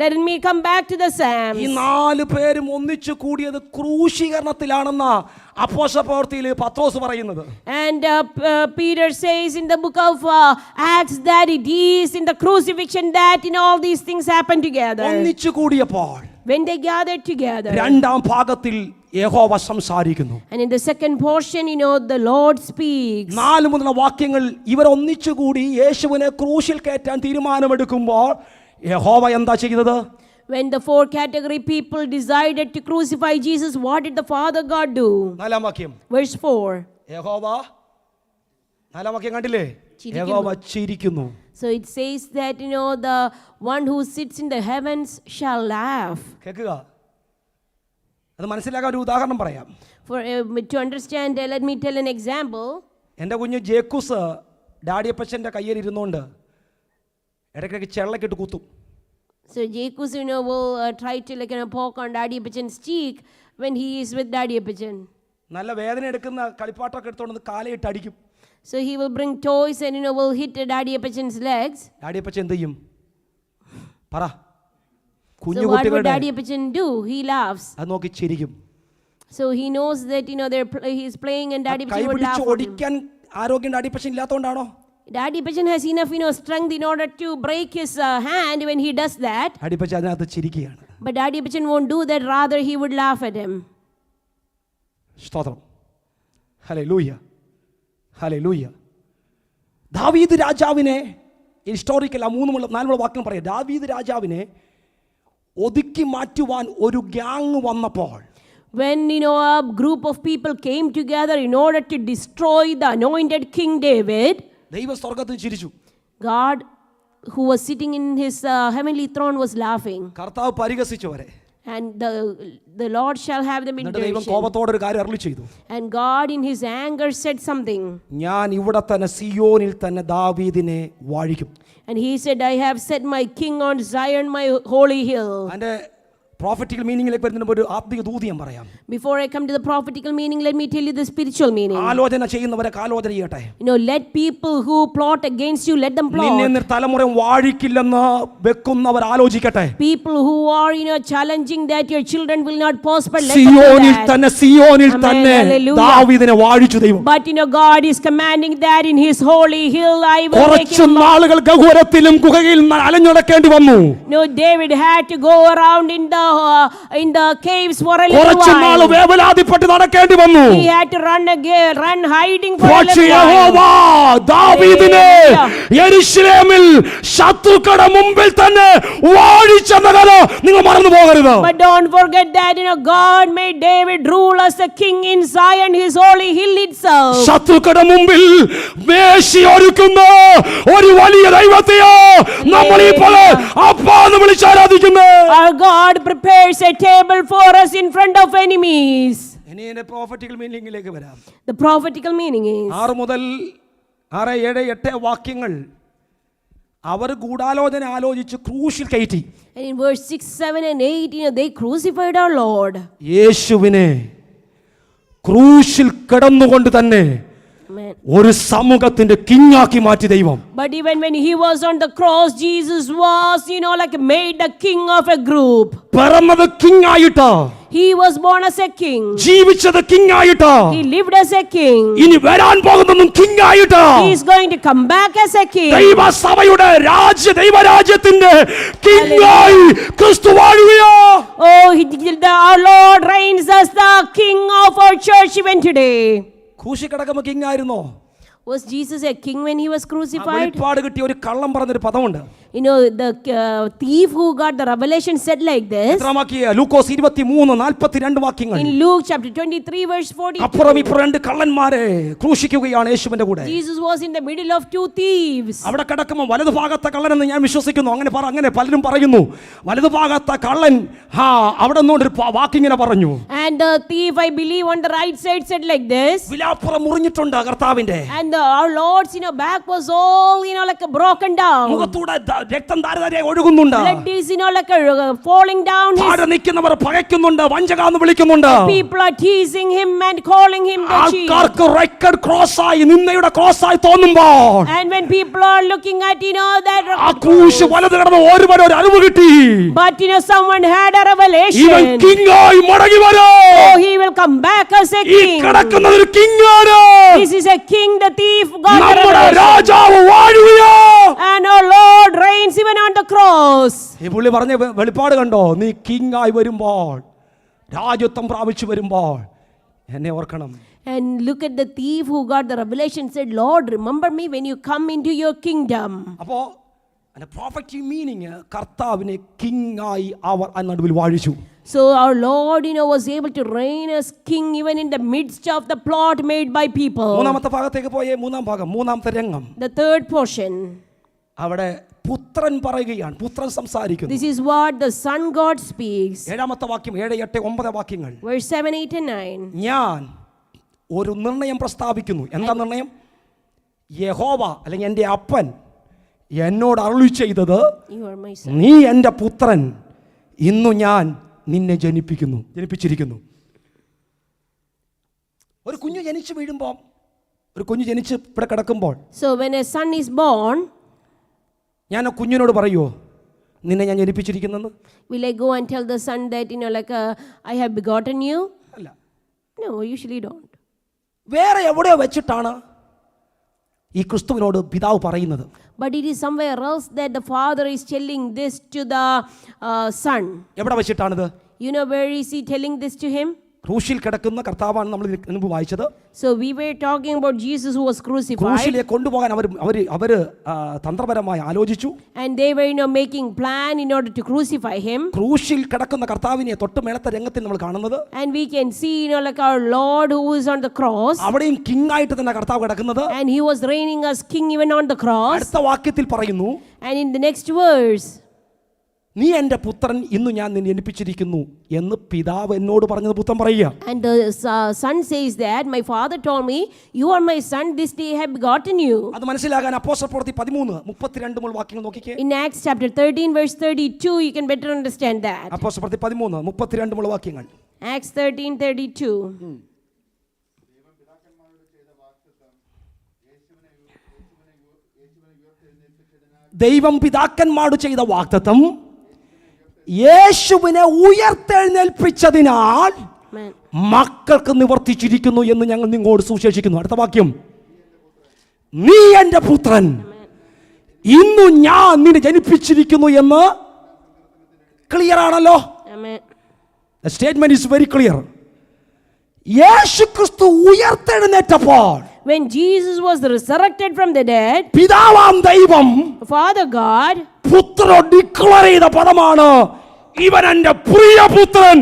Let me come back to the ഈ Psalms. 4 പേരും ഒന്നിച്ചു കൂടിയത് ക്രൂശീകരണത്തിലാണെന്ന അപ്പോസ്തലപ്രവൃത്തിയിൽ പത്രോസ് പറയുന്നത്. And Peter says in the book of Acts that it is in the crucifixion that all these things happen together. ഒന്നിച്ചു കൂടിയപ്പോൾ When they gathered together. രണ്ടാം ഭാഗത്തിൽ യഹോവ സംസാരിക്കുന്നു. And in the second portion, the Lord speaks. 4 മുതലുള്ള വാക്യങ്ങൾ ഇവർ ഒന്നിച്ചു കൂടി യേശുവിനെ ക്രൂശിൽ കയറ്റാൻ തീരുമാനമെടുക്കുമ്പോൾ യഹോവ എന്താ ചെയ്തത്? When the 4 category people decided to crucify Jesus, what did the Father God do? 4 വാക്യം. Verse 4. യഹോവ 4 വാക്യം കണ്ടില്ലേ? ചിരിക്കുന്നു. യഹോവ ചിരിക്കുന്നു. So it says that the one who sits in the heavens shall laugh. കേൾക്കുക, അത് മനസ്സിലാക്കാൻ ഒരു ഉദാഹരണം പറയാം. To understand, let me tell an example. എൻ്റെ കുഞ്ഞ് ജേക്കുസ് ഡാഡിയപ്പച്ചൻ്റെ കയ്യിൽ ഇരുന്നുകൊണ്ട് ഇടയ്ക്കിടയ്ക്ക് ചെള്ളക്കിട്ട് കുത്തും. So Jacobs, will try to poke on Daddy Apachan's cheek when he is with Daddy Apachan. നല്ല വേദന എടുക്കുന്ന കളിപ്പാട്ടൊക്കെ എടുത്തോണ്ട് കാലയിട്ട് അടിക്കും. So he will bring toys and will hit Daddy Apachan's legs. ഡാഡിയപ്പച്ചൻ എന്ത് ചെയ്യും? പറ. So what would Daddy Apachan do? He laughs. അത് നോക്കി ചിരിക്കും. So he knows that he is playing and Daddy Apachan would laugh. ഓടിക്കാൻ ആരോഗ്യം ഡാഡിയപ്പച്ചൻ ഇല്ലാത്തതുകൊണ്ടാണോ? Daddy Apachan has enough strength in order to break his hand when he does that. ഡാഡിയപ്പച്ചൻ അതിനകത്ത് ചിരിക്കുകയാണ്. But Daddy Apachan won't do that, rather he would laugh at him. സ്തോത്രം. Hallelujah, hallelujah. ദാവീദ് രാജാവിനെ historical 3-4 വാക്യം പറയാം. ദാവീദ് രാജാവിനെ ഒതുക്കി മാറ്റുവാൻ ഒരു ഗ്യാങ് വന്നപ്പോൾ, When a group of people came together in order to destroy the anointed King David, ദൈവം സ്വർഗ്ഗത്തിൽ ചിരിച്ചു. God who was sitting in his heavenly throne was laughing. കർത്താവ് പരിഹസിച്ചവരെ. And the Lord shall have them in ദൈവം derision. കോപത്തോടെ ഒരു കാര്യം അരുളി ചെയ്തു. And God in his anger said something. ഞാൻ ഇവിടെ തന്നെ സിയോനിൽ തന്നെ ദാവീദിനെ വാഴിക്കും. And he said, I have set my king on Zion, my holy hill. അതിന്റെ പ്രോഫറ്റിക്കൽ മീനിങ്ങിലേക്ക് വരുന്നതിന് ഒരു ആത്മീയ ദൂതി ഞാൻ പറയാം. Before I come to the prophetical meaning, let me tell you the spiritual meaning. ആലോചന ചെയ്യുന്നവരെ ആലോചന ചെയ്യട്ടെ. Let people who plot against you, let them plot. നിന്നെ തലമുറ വാഴിക്കില്ലെന്ന് വെക്കുന്നവർ ആലോചിക്കട്ടെ. People who are challenging that your children will not prosper, let them do സിയോനിൽ that. തന്നെ സിയോനിൽ Amen. തന്നെ Hallelujah. ദാവീദിനെ വാഴിച്ചു ദൈവം. But God is commanding that in his holy hill I will make കുറച്ചു him. നാളുകൾ ഗഹുരത്തിലും ഗുഹയിൽ അലഞ്ഞടക്കേണ്ടി വന്നു. No, David had to go around in the caves for a little കുറച്ചു നാൾ while. വേവലാതിപ്പെട്ട് നടക്കേണ്ടി വന്നു. He had to run hiding for a പക്ഷേ little യഹോവ while. ദാവീദിനെ യെരൂശലേമിൽ ശത്രുക്കളുടെ മുമ്പിൽ തന്നെ വാഴിച്ചെന്ന കഥ നിങ്ങൾ മറന്നു പോകരുത്. But don't forget that God made David rule as a king in Zion, his holy hill itself. ശത്രുക്കളുടെ മുമ്പിൽ വേശി ഒരുക്കുന്ന ഒരു വലിയ ദൈവത്തെയോ നമ്മൾ ഇപ്പോൾ അപ്പാന്ന് വിളിച്ച് ആരാധിക്കുന്നു. Our God prepares a table for us in front of enemies. ഇനി എന്റെ പ്രോഫറ്റിക്കൽ മീനിങ്ങിലേക്ക് വരാം. The prophetical meaning is 6 മുതൽ 6, 7, 8 വാക്യങ്ങൾ അവർ ഗൂഢാലോചന ആലോചിച്ച് ക്രൂശിൽ കയറ്റി. And in verse 6, 7 and 8, they crucified our Lord. യേശുവിനെ ക്രൂശിൽ കിടന്നുകൊണ്ട് തന്നെ Amen. ഒരു സമൂഹത്തിന്റെ കിങ്ങാക്കി മാറ്റി ദൈവം. But even when he was on the cross, Jesus was, like made the king of a group. പിറന്നത് കിങ് ആയിട്ടാ, He was born as a king. ജീവിച്ചത് കിങ് ആയിട്ടാ, He lived as a king. ഇനി വരാൻ പോകുന്നതും കിങ് ആയിട്ടാ. He is going to come back as a king. ദൈവസഭയുടെ ദൈവരാജ്യത്തിന്റെ കിങ്ങായി ക്രിസ്തു വാഴുകയോ. Oh, our Lord reigns as the king of our church even today. ക്രൂശിൽ കിടക്കുമ്പോൾ കിങ് ആയിരുന്നോ? Was Jesus a king when he was crucified? വെളിപ്പാട് കിട്ടിയ ഒരു കള്ളം പറഞ്ഞൊരു പദമുണ്ട്. The thief who got the revelation said like this. ലൂക്കോസ് 23:42 വാക്യങ്ങൾ. In Luke chapter 23 verse 42. അപ്പുറം ഇപ്പുറം രണ്ട് കള്ളന്മാരെ ക്രൂശിക്കുകയാണ് യേശുവിന്റെ കൂടെ. Jesus was in the middle of two thieves. അവിടെ കിടക്കുമ്പോൾ വലതുഭാഗത്തെ കള്ളനെന്ന് ഞാൻ വിശ്വസിക്കുന്നു. അങ്ങനെ പലരും പറയുന്നു. വലതുഭാഗത്തെ കള്ളൻ അവിടെ നിന്നൊരു വാക്കിങ്ങനെ പറഞ്ഞു. And the thief, I believe, on the right side said like this. വിലാപ്പുറം മുറിഞ്ഞിട്ടുണ്ട് കർത്താവിന്റെ. And our Lord's back was all like a broken down. മുഖത്തൂടെ രക്തം ധാരധാരയായി ഒഴുകുന്നുണ്ട്. Blood is like a falling down. താഴെ നിൽക്കുന്നവർ പകയ്ക്കുന്നുണ്ട്, വഞ്ചകാന്ന് വിളിക്കുന്നുണ്ട്. People are teasing him and calling him the cheat. ആൾക്കാർക്ക് record cross ആയി നിന്നയുടെ cross ആയി തോന്നുമ്പോൾ, And when people are looking at that ആ ക്രൂശ് വലത് കിടന്ന് ഒരുവരെ ഒരു അറിവ് കിട്ടി. but someone had a revelation. ഇവൻ കിങ് ആയി മടങ്ങി വരും. Oh, he will come back as a ഈ king. കിടക്കുന്നത് ഒരു കിങ് ആണ്. This is a king, the thief got a നമ്മുടെ revelation. രാജാവ് വാഴുകയോ. And our Lord reigns even on the cross. ഈ പുള്ളി പറഞ്ഞ വെളിപ്പാട് കണ്ടോ? നീ കിങ് ആയി വരുമ്പോൾ, രാജ്യത്വം പ്രാപിച്ചു വരുമ്പോൾ എന്നെ ഓർക്കണം. And look at the thief who got the revelation, said, Lord, remember me when you come into your kingdom. അപ്പോ prophetic meaning കർത്താവിനെ കിങ് ആയി അവർ നടുവിൽ വാഴിച്ചു. So our Lord, was able to reign as king even in the midst of the plot made by people. മൂന്നാമത്തെ ഭാഗത്തേക്ക് പോയേ. മൂന്നാമത്തെ രംഗം. The third portion. അവിടെ പുത്രൻ പറയുകയാണ്, പുത്രൻ സംസാരിക്കുന്നു. This is what the Son God speaks. ഏഴാമത്തെ വാക്യം, 7, 8, 9 വാക്യങ്ങൾ. Verse 7, 8 and 9. ഞാൻ ഒരു നിർണയം പ്രസ്താവിക്കുന്നു. എന്താ നിർണയം? യഹോവ അല്ലെങ്കിൽ എൻ്റെ അപ്പൻ എന്നോട് അരുളി ചെയ്തത്, You are my son. നീ എൻ്റെ പുത്രൻ, ഇന്നു ഞാൻ നിന്നെ ജനിപ്പിച്ചിരിക്കുന്നു. ഒരു കുഞ്ഞു ജനിച്ചു വീഴുമ്പോൾ, ഒരു കുഞ്ഞു ജനിച്ച് ഇവിടെ കിടക്കുമ്പോൾ, So when a son is born, ഞാൻ ആ കുഞ്ഞിനോട് പറയുമോ നിന്നെ ഞാൻ ജനിപ്പിച്ചിരിക്കുന്നെന്ന്? will I go and tell the son that I have begotten you? അല്ല. No, usually don't. വേറെ എവിടെയോ വെച്ചിട്ടാണ് ഈ ക്രിസ്തുവിനോട് പിതാവ് പറയുന്നത്. But it is somewhere else that the father is telling this to the son. എവിടെ വെച്ചിട്ടാണിത്? You know where is he telling this to him? ക്രൂശിൽ കിടക്കുന്ന കർത്താവാണ് നമ്മൾ മുൻപ് വായിച്ചത്. So we were talking about Jesus who was crucified. ക്രൂശിലെ കൊണ്ടുപോകാൻ അവർ തന്ത്രപരമായി ആലോചിച്ചു. And they were making plan in order to crucify him. ക്രൂശിൽ കിടക്കുന്ന കർത്താവിനെ തൊട്ട് മേളത്തെ രംഗത്തിൽ നമ്മൾ കാണുന്നത്. And we can see like our Lord who is on the cross. അവിടെയും കിങ് ആയിട്ട് തന്നെ കർത്താവ് കിടക്കുന്നത്. And he was reigning as king even on the cross. അടുത്ത വാക്യത്തിൽ പറയുന്നു, And in the next verse, നീ എൻ്റെ പുത്രൻ, ഇന്ന് ഞാൻ നിന്നെ ജനിപ്പിച്ചിരിക്കുന്നു എന്ന് പിതാവ് എന്നോട് പറഞ്ഞത് പുത്രൻ പറയുക. and the son says that my father told me, you are my son, this day I have begotten you. അത് മനസ്സിലാകാൻ അപ്പോസ്തലപ്രവൃത്തി 13:32 മുതൽ വാക്യങ്ങൾ നോക്കിക്കേ. In Acts chapter 13 verse 32 you can better understand that. അപ്പോസ്തലപ്രവൃത്തി 13:32 മുതൽ വാക്യങ്ങൾ. Acts 13:32. ദൈവം പിതാക്കന്മാരോട് ചെയ്ത വാഗ്ദത്തം യേശുവിനെ ഉയർത്തെഴുന്നേൽപ്പിച്ചതിനാൽ മക്കൾക്ക് നിവർത്തിച്ചിരിക്കുന്നു എന്ന് ഞങ്ങൾ നിങ്ങളോട് സുവിശേഷിക്കുന്നു. അടുത്ത വാക്യം, നീ എൻ്റെ പുത്രൻ, ഇന്നു ഞാൻ നിന്നെ ജനിപ്പിച്ചിരിക്കുന്നു എന്ന് ക്ലിയർ ആണല്ലോ. The statement is very clear. യേശു ക്രിസ്തു ഉയർത്തെഴുന്നേറ്റപ്പോൾ, when Jesus was resurrected from the dead, പിതാവാം ദൈവം, Father God, പുത്രനോട് ഡിക്ലെയർ ചെയ്ത പദമാണ്, ഇവൻ എൻ്റെ പ്രിയപുത്രൻ,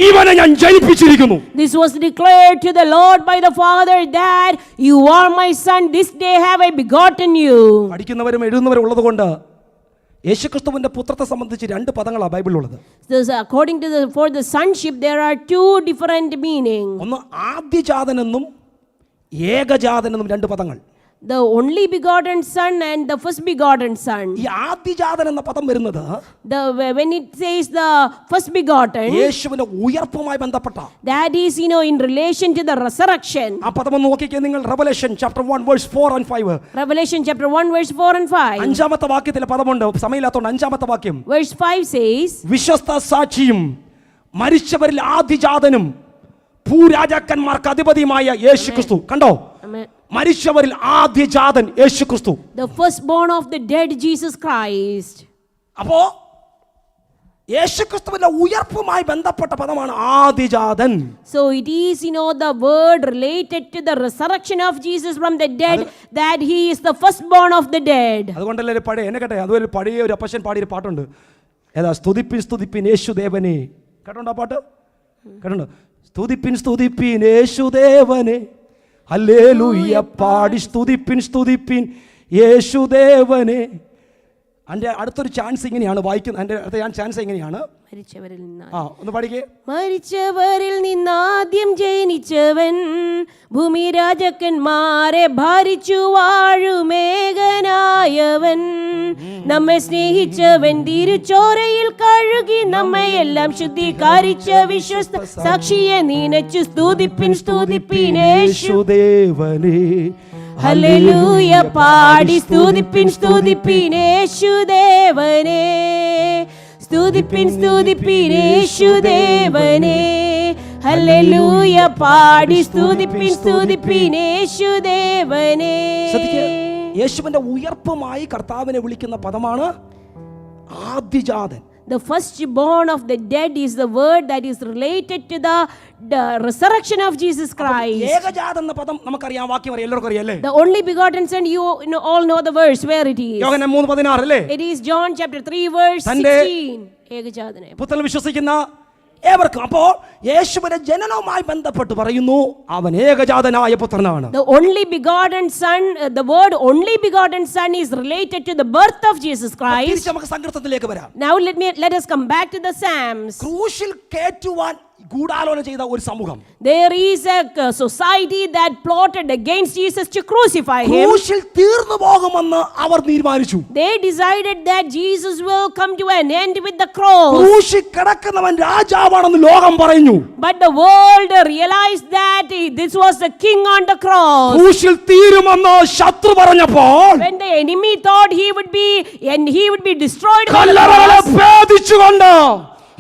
ഇവനെ ഞാൻ ജനിപ്പിച്ചിരിക്കുന്നു. This was declared to the Lord by the Father that you are my son, this day have I begotten you. പഠിക്കുന്നവരും എഴുതുന്നവരും ഉള്ളതുകൊണ്ട് യേശുക്രിസ്തുവിന്റെ പുത്രത്തെ സംബന്ധിച്ച് രണ്ട് പദങ്ങളാണ് ബൈബിളിലുള്ളത്. According to for the sonship there are two different meanings. ഒന്ന് ആദ്യജാതനെന്നും ഏകജാതനെന്നും രണ്ട് പദങ്ങൾ. the only begotten Son and the first begotten Son. ഈ ആദ്യജാതൻ എന്ന പദം വരുന്നത് When it says the first begotten, യേശുവിന്റെ ഉയർപ്പുമായി ബന്ധപ്പെട്ട, that is, in relation to the resurrection. ആ പദം ഒന്ന് നോക്കിക്കേ നിങ്ങൾ. Revelation chapter 1 verse 4 and 5. Revelation chapter 1 verse 4 and 5. അഞ്ചാമത്തെ വാക്യത്തിലെ പദമുണ്ട്, സമയമില്ലാത്തതുകൊണ്ട് അഞ്ചാമത്തെ വാക്യം. Verse 5 says, വിശ്വസ്ത സാക്ഷിയും മരിച്ചവരിൽ ആദ്യജാതനും ഭൂരാജാക്കന്മാർക്ക് അധിപതിയുമായ യേശുക്രിസ്തു. കണ്ടോ, Amen. മരിച്ചവരിൽ ആദ്യജാതൻ യേശുക്രിസ്തു. The firstborn of the dead, Jesus Christ. അപ്പോ യേശുക്രിസ്തുവിന്റെ ഉയർപ്പുമായി ബന്ധപ്പെട്ട പദമാണ് ആദ്യജാതൻ. So it is, the word related to the resurrection of Jesus from the dead, that he is the firstborn of the dead. അതുകൊണ്ടല്ലേ ഒരു പഴയ, എന്നെ കേട്ടെ, അതുപോലെ പഴയ ഒരു അപ്പച്ചൻ പാടിയൊരു പാട്ടുണ്ട്. ഏതാ? സ്തുതിപ്പിൻ സ്തുതിപ്പിൻ യേശുദേവനെ. കേട്ടോണ്ടോ പാട്ട്? കേട്ടോ? സ്തുതിപ്പിൻ സ്തുതിപ്പിൻ യേശുദേവനെ, ഹല്ലേലൂയ പാടി സ്തുതിപ്പിൻ സ്തുതിപ്പിൻ യേശുദേവനെ. എൻ്റെ അടുത്തൊരു ചാൻസ് ഇങ്ങനെയാണ് വായിക്കുന്നത്. എൻ്റെ അടുത്ത ചാൻസ് എങ്ങനെയാണ്? ഒന്ന് പാടിക്കേ. മരിച്ചവരിൽ നിന്നാദ്യം ജനിച്ചവൻ, ഭൂമി രാജാക്കന്മാരെ ഭരിച്ചു വാഴുമേകനായവൻ, നമ്മെ സ്നേഹിച്ചവൻ, തിരുച്ചോരയിൽ കഴുകി നമ്മെ എല്ലാം ശുദ്ധീകരിച്ച വിശ്വസ്ത സാക്ഷിയെ നീനച്ചു സ്തുതിപ്പിൻ സ്തുതിപ്പിൻ യേശുദേവനെ, ഹല്ലേലൂയ പാടി സ്തുതിപ്പിൻ സ്തുതിപ്പിൻ യേശുദേവനെ, സ്തുതിപ്പിൻ സ്തുതിപ്പിൻ യേശുദേവനെ, ഹല്ലേലൂയ പാടി സ്തുതിപ്പിൻ സ്തുതിപ്പിൻ യേശുദേവനെ. യേശുവിന്റെ ഉയർപ്പുമായി കർത്താവിനെ വിളിക്കുന്ന പദമാണ് ആദ്യജാതൻ. The firstborn of the dead is the word that is related to the resurrection of Jesus Christ. ഏകജാതൻ എന്ന പദം നമുക്കറിയാം, വാക്യം അറിയാം, എല്ലാവർക്കും അറിയാം അല്ലേ? The only begotten Son, you all know the verse where it is. യോഹന്നാൻ 3:16 അല്ലേ? It is John chapter 3 verse 16. ഏകജാതനെ പുത്രനിൽ വിശ്വസിക്കുന്ന ഏവർക്കും. അപ്പോൾ യേശുവിന്റെ ജനനവുമായി ബന്ധപ്പെട്ട് പറയുന്നു അവൻ ഏകജാതനായ പുത്രനാണ്. The only begotten Son, the word only begotten Son is related to the birth of Jesus Christ. നമുക്ക് സങ്കീർത്തനത്തിലേക്ക് വരാം. Now let us come back to the Psalms. ക്രൂശിൽ കയറ്റുവാൻ ഗൂഢാലോചന ചെയ്ത ഒരു സമൂഹം. There is a society that plotted against Jesus to crucify him. ക്രൂശിൽ തീർന്നു പോകുമെന്ന് അവർ തീരുമാനിച്ചു. They decided that Jesus will come to an end with the cross. ക്രൂശിൽ കിടക്കുന്നവൻ രാജാവാണെന്ന് ലോകം പറഞ്ഞു. But the world realized that this was the king on the cross. ക്രൂശിൽ തീരുമെന്ന് ശത്രു പറഞ്ഞപ്പോൾ, When the enemy thought he would be destroyed by the കല്ലറകളെ cross, ഭേദിച്ചുകൊണ്ട്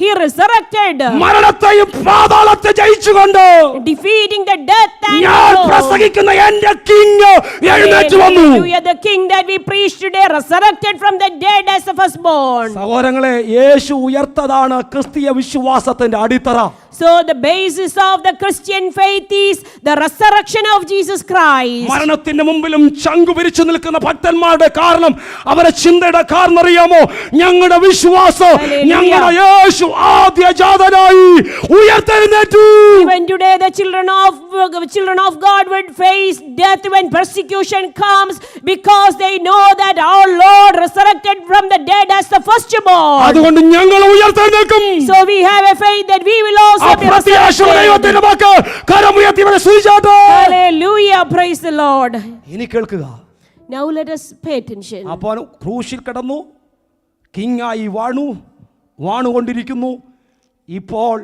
he resurrected, മരണത്തെയും പാതാളത്തെ ജയിച്ചുകൊണ്ട് defeating the death and ഞാൻ the law. പ്രസംഗിക്കുന്ന എൻ്റെ king എഴുന്നേറ്റ് വന്നു. Hallelujah, the king that we preached today resurrected from the dead as the firstborn. സഹോദരങ്ങളെ, യേശു ഉയർത്തതാണ് ക്രിസ്തീയ വിശ്വാസത്തിന്റെ അടിത്തറ. So the basis of the Christian faith is the resurrection of Jesus Christ. മരണത്തിന്റെ മുമ്പിലും ചങ്കു പിരിച്ചു നിൽക്കുന്ന ഭക്തന്മാരുടെ കാരണം, അവരുടെ ചിന്തയുടെ കാരണം അറിയാമോ? ഞങ്ങളുടെ വിശ്വാസം, ഞങ്ങളുടെ യേശു ആദ്യജാതനായി ഉയർത്തെഴുന്നേറ്റു. Even today the children of God would face death when persecution comes, because they know that our Lord resurrected from the dead as the firstborn. അതുകൊണ്ട് ഞങ്ങൾ ഉയർത്തെഴുന്നേൽക്കും. So we have a faith that we will also be resurrected. Hallelujah, praise the Lord. ഇനി കേൾക്കുക. Now let us pay attention. അപ്പോൾ ക്രൂശിൽ കിടന്നു, കിങ്ങായി വാണുകൊണ്ടിരിക്കുന്നു. ഇപ്പോൾ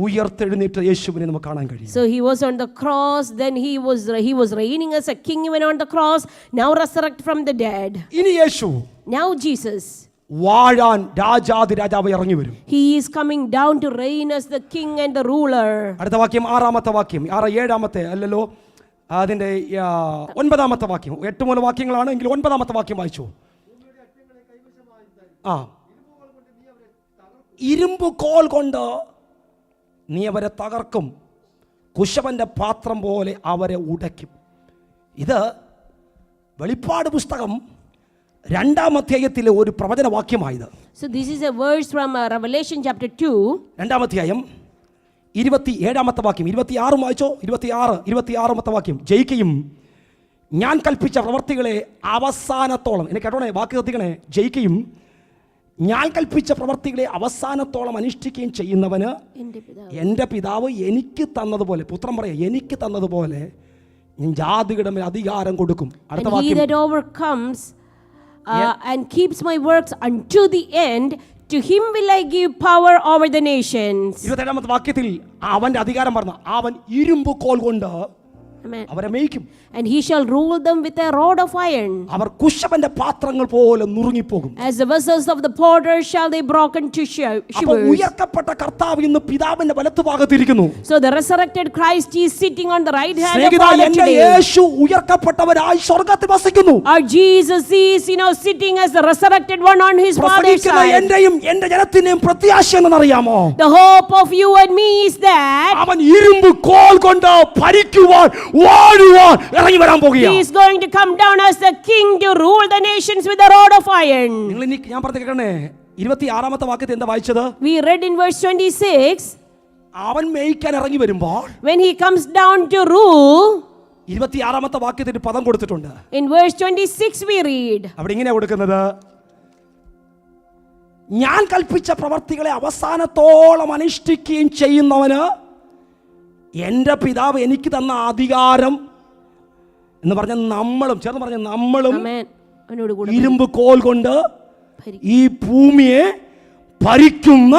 ഉയർത്തെഴുന്നേറ്റ യേശുവിനെ നമുക്ക് കാണാൻ കഴിയും. So he was on the cross, then he was reigning as a king even on the cross, now resurrected from the dead. ഇനി യേശു, Now Jesus, വാഴാൻ രാജാതി രാജാവ് ഇറങ്ങി വരും. he is coming down to reign as the king and the ruler. അടുത്ത വാക്യം, 6-ാമത്തെ വാക്യം, 7-ാമത്തെ അല്ലല്ലോ, അതിന്റെ 9-ാമത്തെ വാക്യം. 8 മൂല വാക്യങ്ങളാണ് എങ്കിൽ 9-ാമത്തെ വാക്യം വായിച്ചു. ഇരുമ്പ് കോൽ കൊണ്ട് നീ അവരെ തകർക്കും, കുശവന്റെ പാത്രം പോലെ അവരെ ഉടയ്ക്കും. ഇത് വെളിപ്പാട് പുസ്തകം 2-ാം അധ്യായത്തിലെ ഒരു പ്രവചന വാക്യമായത്. So this is a verse from Revelation chapter 2. 2-ാം അധ്യായം 27-ാമത്തെ വാക്യം. 26 വായിച്ചോ. 26-ാമത്തെ വാക്യം. ജയിക്കുകയും ഞാൻ കൽപ്പിച്ച പ്രവർത്തികളെ അവസാനത്തോളം, എന്നെ കേട്ടോണേ, വാക്ക് ശ്രദ്ധിക്കണേ, ജയിക്കുകയും ഞാൻ കൽപ്പിച്ച പ്രവർത്തികളെ അവസാനത്തോളം അനുഷ്ഠിക്കുകയും ചെയ്യുന്നവന് എൻ്റെ പിതാവ് എനിക്ക് തന്നതുപോലെ, പുത്രൻ പറയാം, എനിക്ക് തന്നതുപോലെ ഞാൻ ജാതികളുടെ മേൽ അധികാരം കൊടുക്കും. അടുത്ത And he വാക്യം, that overcomes and keeps my works unto the end, to him will I give power over the nations. 27ാമത്തെ വാക്യത്തിൽ അവന്റെ അധികാരം പറഞ്ഞ അവൻ ഇരുമ്പ് കോൽ കൊണ്ട് Amen. അവരെ മേയ്ക്കും. And he shall rule them with a rod of iron. അവർ കുശവന്റെ പാത്രങ്ങൾ പോലെ നുറുങ്ങിപ്പോകും. As the vessels of the potter shall they broken to അപ്പോൾ shivers. ഉയർക്കപ്പെട്ട കർത്താവ് ഇന്ന് പിതാവിന്റെ വലത്തുഭാഗത്തിരിക്കുന്നു. So the resurrected Christ is sitting on the right hand of സ്നേഹിതാ, Father എന്റെ today. യേശു ഉയർക്കപ്പെട്ടവരായി സ്വർഗ്ഗത്തിൽ വസിക്കുന്നു. Our Jesus is, sitting as the resurrected one on his Father's പ്രസംഗിക്കുന്ന side. എന്റെയും എന്റെ ജനത്തിന്റെയും പ്രത്യാശ എന്നറിയാമോ? The hope of you and me is that അവൻ ഇരുമ്പ് കോൽ കൊണ്ട് ഭരിക്കുവാൻ വാഴുവാൻ ഇറങ്ങി വരാൻ he പോകുകയാണ്. is going to come down as the king to rule the nations with a rod of iron. നിങ്ങൾ ഇനി ഞാൻ പറഞ്ഞു കേൾക്കണേ, 26ാമത്തെ വാക്യത്തിൽ എന്താ വായിച്ചത്? We read in verse 26, അവൻ മേയ്ക്കാൻ ഇറങ്ങി വരുമ്പോൾ when he comes down to rule, 26ാമത്തെ വാക്യത്തിൽ ഒരു പദം കൊടുത്തിട്ടുണ്ട്. in verse 26 we read, അവിടെ ഇങ്ങനെയാ കൊടുക്കുന്നത്, ഞാൻ കൽപ്പിച്ച പ്രവർത്തികളെ അവസാനത്തോളം അനുഷ്ഠിക്കുകയും ചെയ്യുന്നവന് എൻ്റെ പിതാവ് എനിക്ക് തന്ന അധികാരം എന്ന് പറഞ്ഞ നമ്മളും ചേർന്ന് പറഞ്ഞ നമ്മളും Amen. അവനോട് കൂടെ ഇരുമ്പ് കോൽ കൊണ്ട് ഭരിക്കും. ഈ ഭൂമിയെ ഭരിക്കുന്ന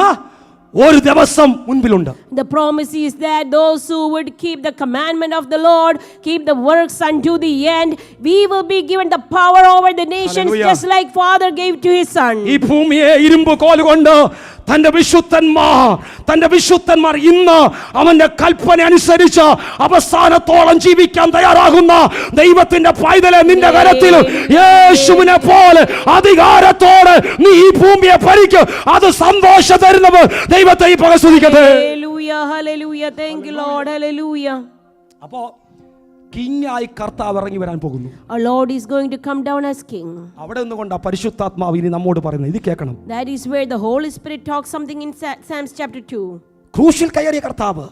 ഒരു ദിവസം മുൻപിലുണ്ട്. The promise is that those who would keep the commandment of the Lord, keep the works unto the end, we will be given the power over the nations. Hallelujah. Just like Father gave to his Son. ഈ ഭൂമിയെ ഇരുമ്പ് കോൽ കൊണ്ട് തന്റെ വിശുദ്ധന്മാർ ഇന്ന് അവന്റെ കൽപ്പന അനുസരിച്ച് അവസാനത്തോളം ജീവിക്കാൻ തയ്യാറാകുന്ന ദൈവത്തിന്റെ പൈതലെ, നിന്റെ കരത്തിൽ യേശുവിനെ പോലെ അധികാരത്തോടെ നീ ഈ ഭൂമിയെ ഭരിക്കും. അത് സന്തോഷം തരുന്നവർ ദൈവത്തെ ഈ പ്രസ്തുതിക്കട്ടെ. Hallelujah, hallelujah. Thank you, Lord. Hallelujah. അപ്പോ കിങ്ങായി കർത്താവ് ഇറങ്ങി വരാൻ പോകുന്നു. Our Lord is going to come down as King. അവിടെ നിന്നുകൊണ്ട് പരിശുദ്ധാത്മാവ് ഇനി നമ്മോട് പറയുന്നത് ഇത് കേൾക്കണം. That is where the Holy Spirit talks something in Psalms chapter 2. ക്രൂശിൽ കയറിയ കർത്താവ്,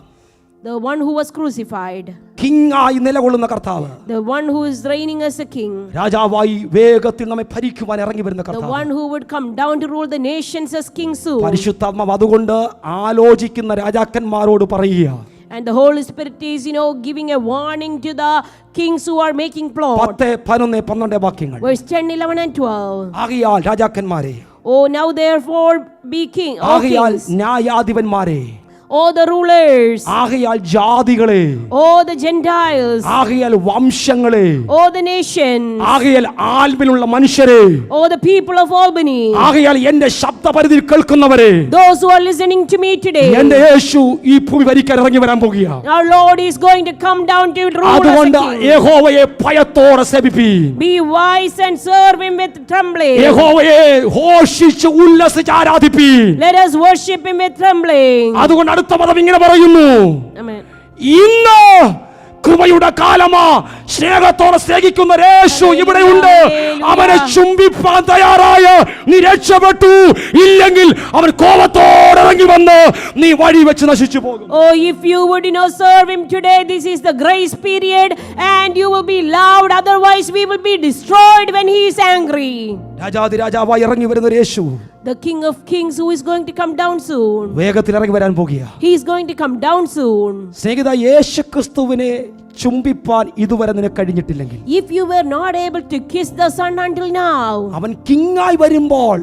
The one who was crucified, കിങ്ങായി നിലകൊള്ളുന്ന കർത്താവ്, the one who is reigning as a king, രാജാവായി വേഗത്തിൽ നമ്മെ ഭരിക്കുവാൻ ഇറങ്ങി വരുന്ന the കർത്താവ്, one who would come down to rule the nations as king soon. പരിശുദ്ധാത്മാവ് അതുകൊണ്ട് ആലോചിക്കുന്ന രാജാക്കന്മാരോട് പറയുക, And the Holy Spirit is, giving a warning to the kings who are making plot. 10, 11, 12 വാക്യങ്ങൾ. Verse 10, 11 and 12. ആകയാൽ രാജാക്കന്മാരെ, Oh, now therefore be king, O ആകയാൽ kings, ന്യായാധിപന്മാരെ, O the rulers, ആകയാൽ ജാതികളെ, O the Gentiles, ആകയാൽ വംശങ്ങളെ, O the nations, ആകയാൽ ആൽബിലുള്ള മനുഷ്യരെ, O the people of Albany, ആകയാൽ എന്റെ ശബ്ദപരിധി കേൾക്കുന്നവരെ, those who are listening to me today. എന്റെ യേശു ഈ ഭൂമി ഭരിക്കാൻ ഇറങ്ങി വരാൻ പോകുകയാണ്. Our Lord is going to come down to rule as a അതുകൊണ്ട് king. യഹോവയെ ഭയത്തോടെ സേവിപ്പീൻ. Be wise and serve him with trembling. യഹോവയെ ഘോഷിച്ച് ഉല്ലസിച്ച് ആരാധിപ്പീൻ. Let us worship him with trembling. അതുകൊണ്ട് അടുത്ത പദം ഇങ്ങനെ പറയുന്നു, Amen. ഇന്ന് കൃപയുടെ കാലമാ, സ്നേഹത്തോടെ സ്നേഹിക്കുന്ന യേശു ഇവിടെയുണ്ട്. അവനെ ചുംബിപ്പാൻ തയ്യാറായ നീ രക്ഷപ്പെട്ടു, ഇല്ലെങ്കിൽ അവൻ കോപത്തോടെ ഇറങ്ങി വന്ന് നീ വഴി വെച്ച് നശിച്ചു പോകും. Oh, if you would serve him today, this is the grace period, and you will be loud, otherwise we will be destroyed when he is angry. രാജാവായി ഇറങ്ങി വരുന്ന ഒരു യേശു, The King of Kings who is going to come down soon. വേഗത്തിൽ ഇറങ്ങി വരാൻ പോകുക. He is going to come down soon. സ്നേഹിത, യേശുക്രിസ്തുവിനെ ചുംബിപ്പാൻ ഇതുവരെ നിനക്ക് കഴിഞ്ഞിട്ടില്ലെങ്കിൽ, If you were not able to kiss the Son until now, അവൻ കിങ്ങായി വരുമ്പോൾ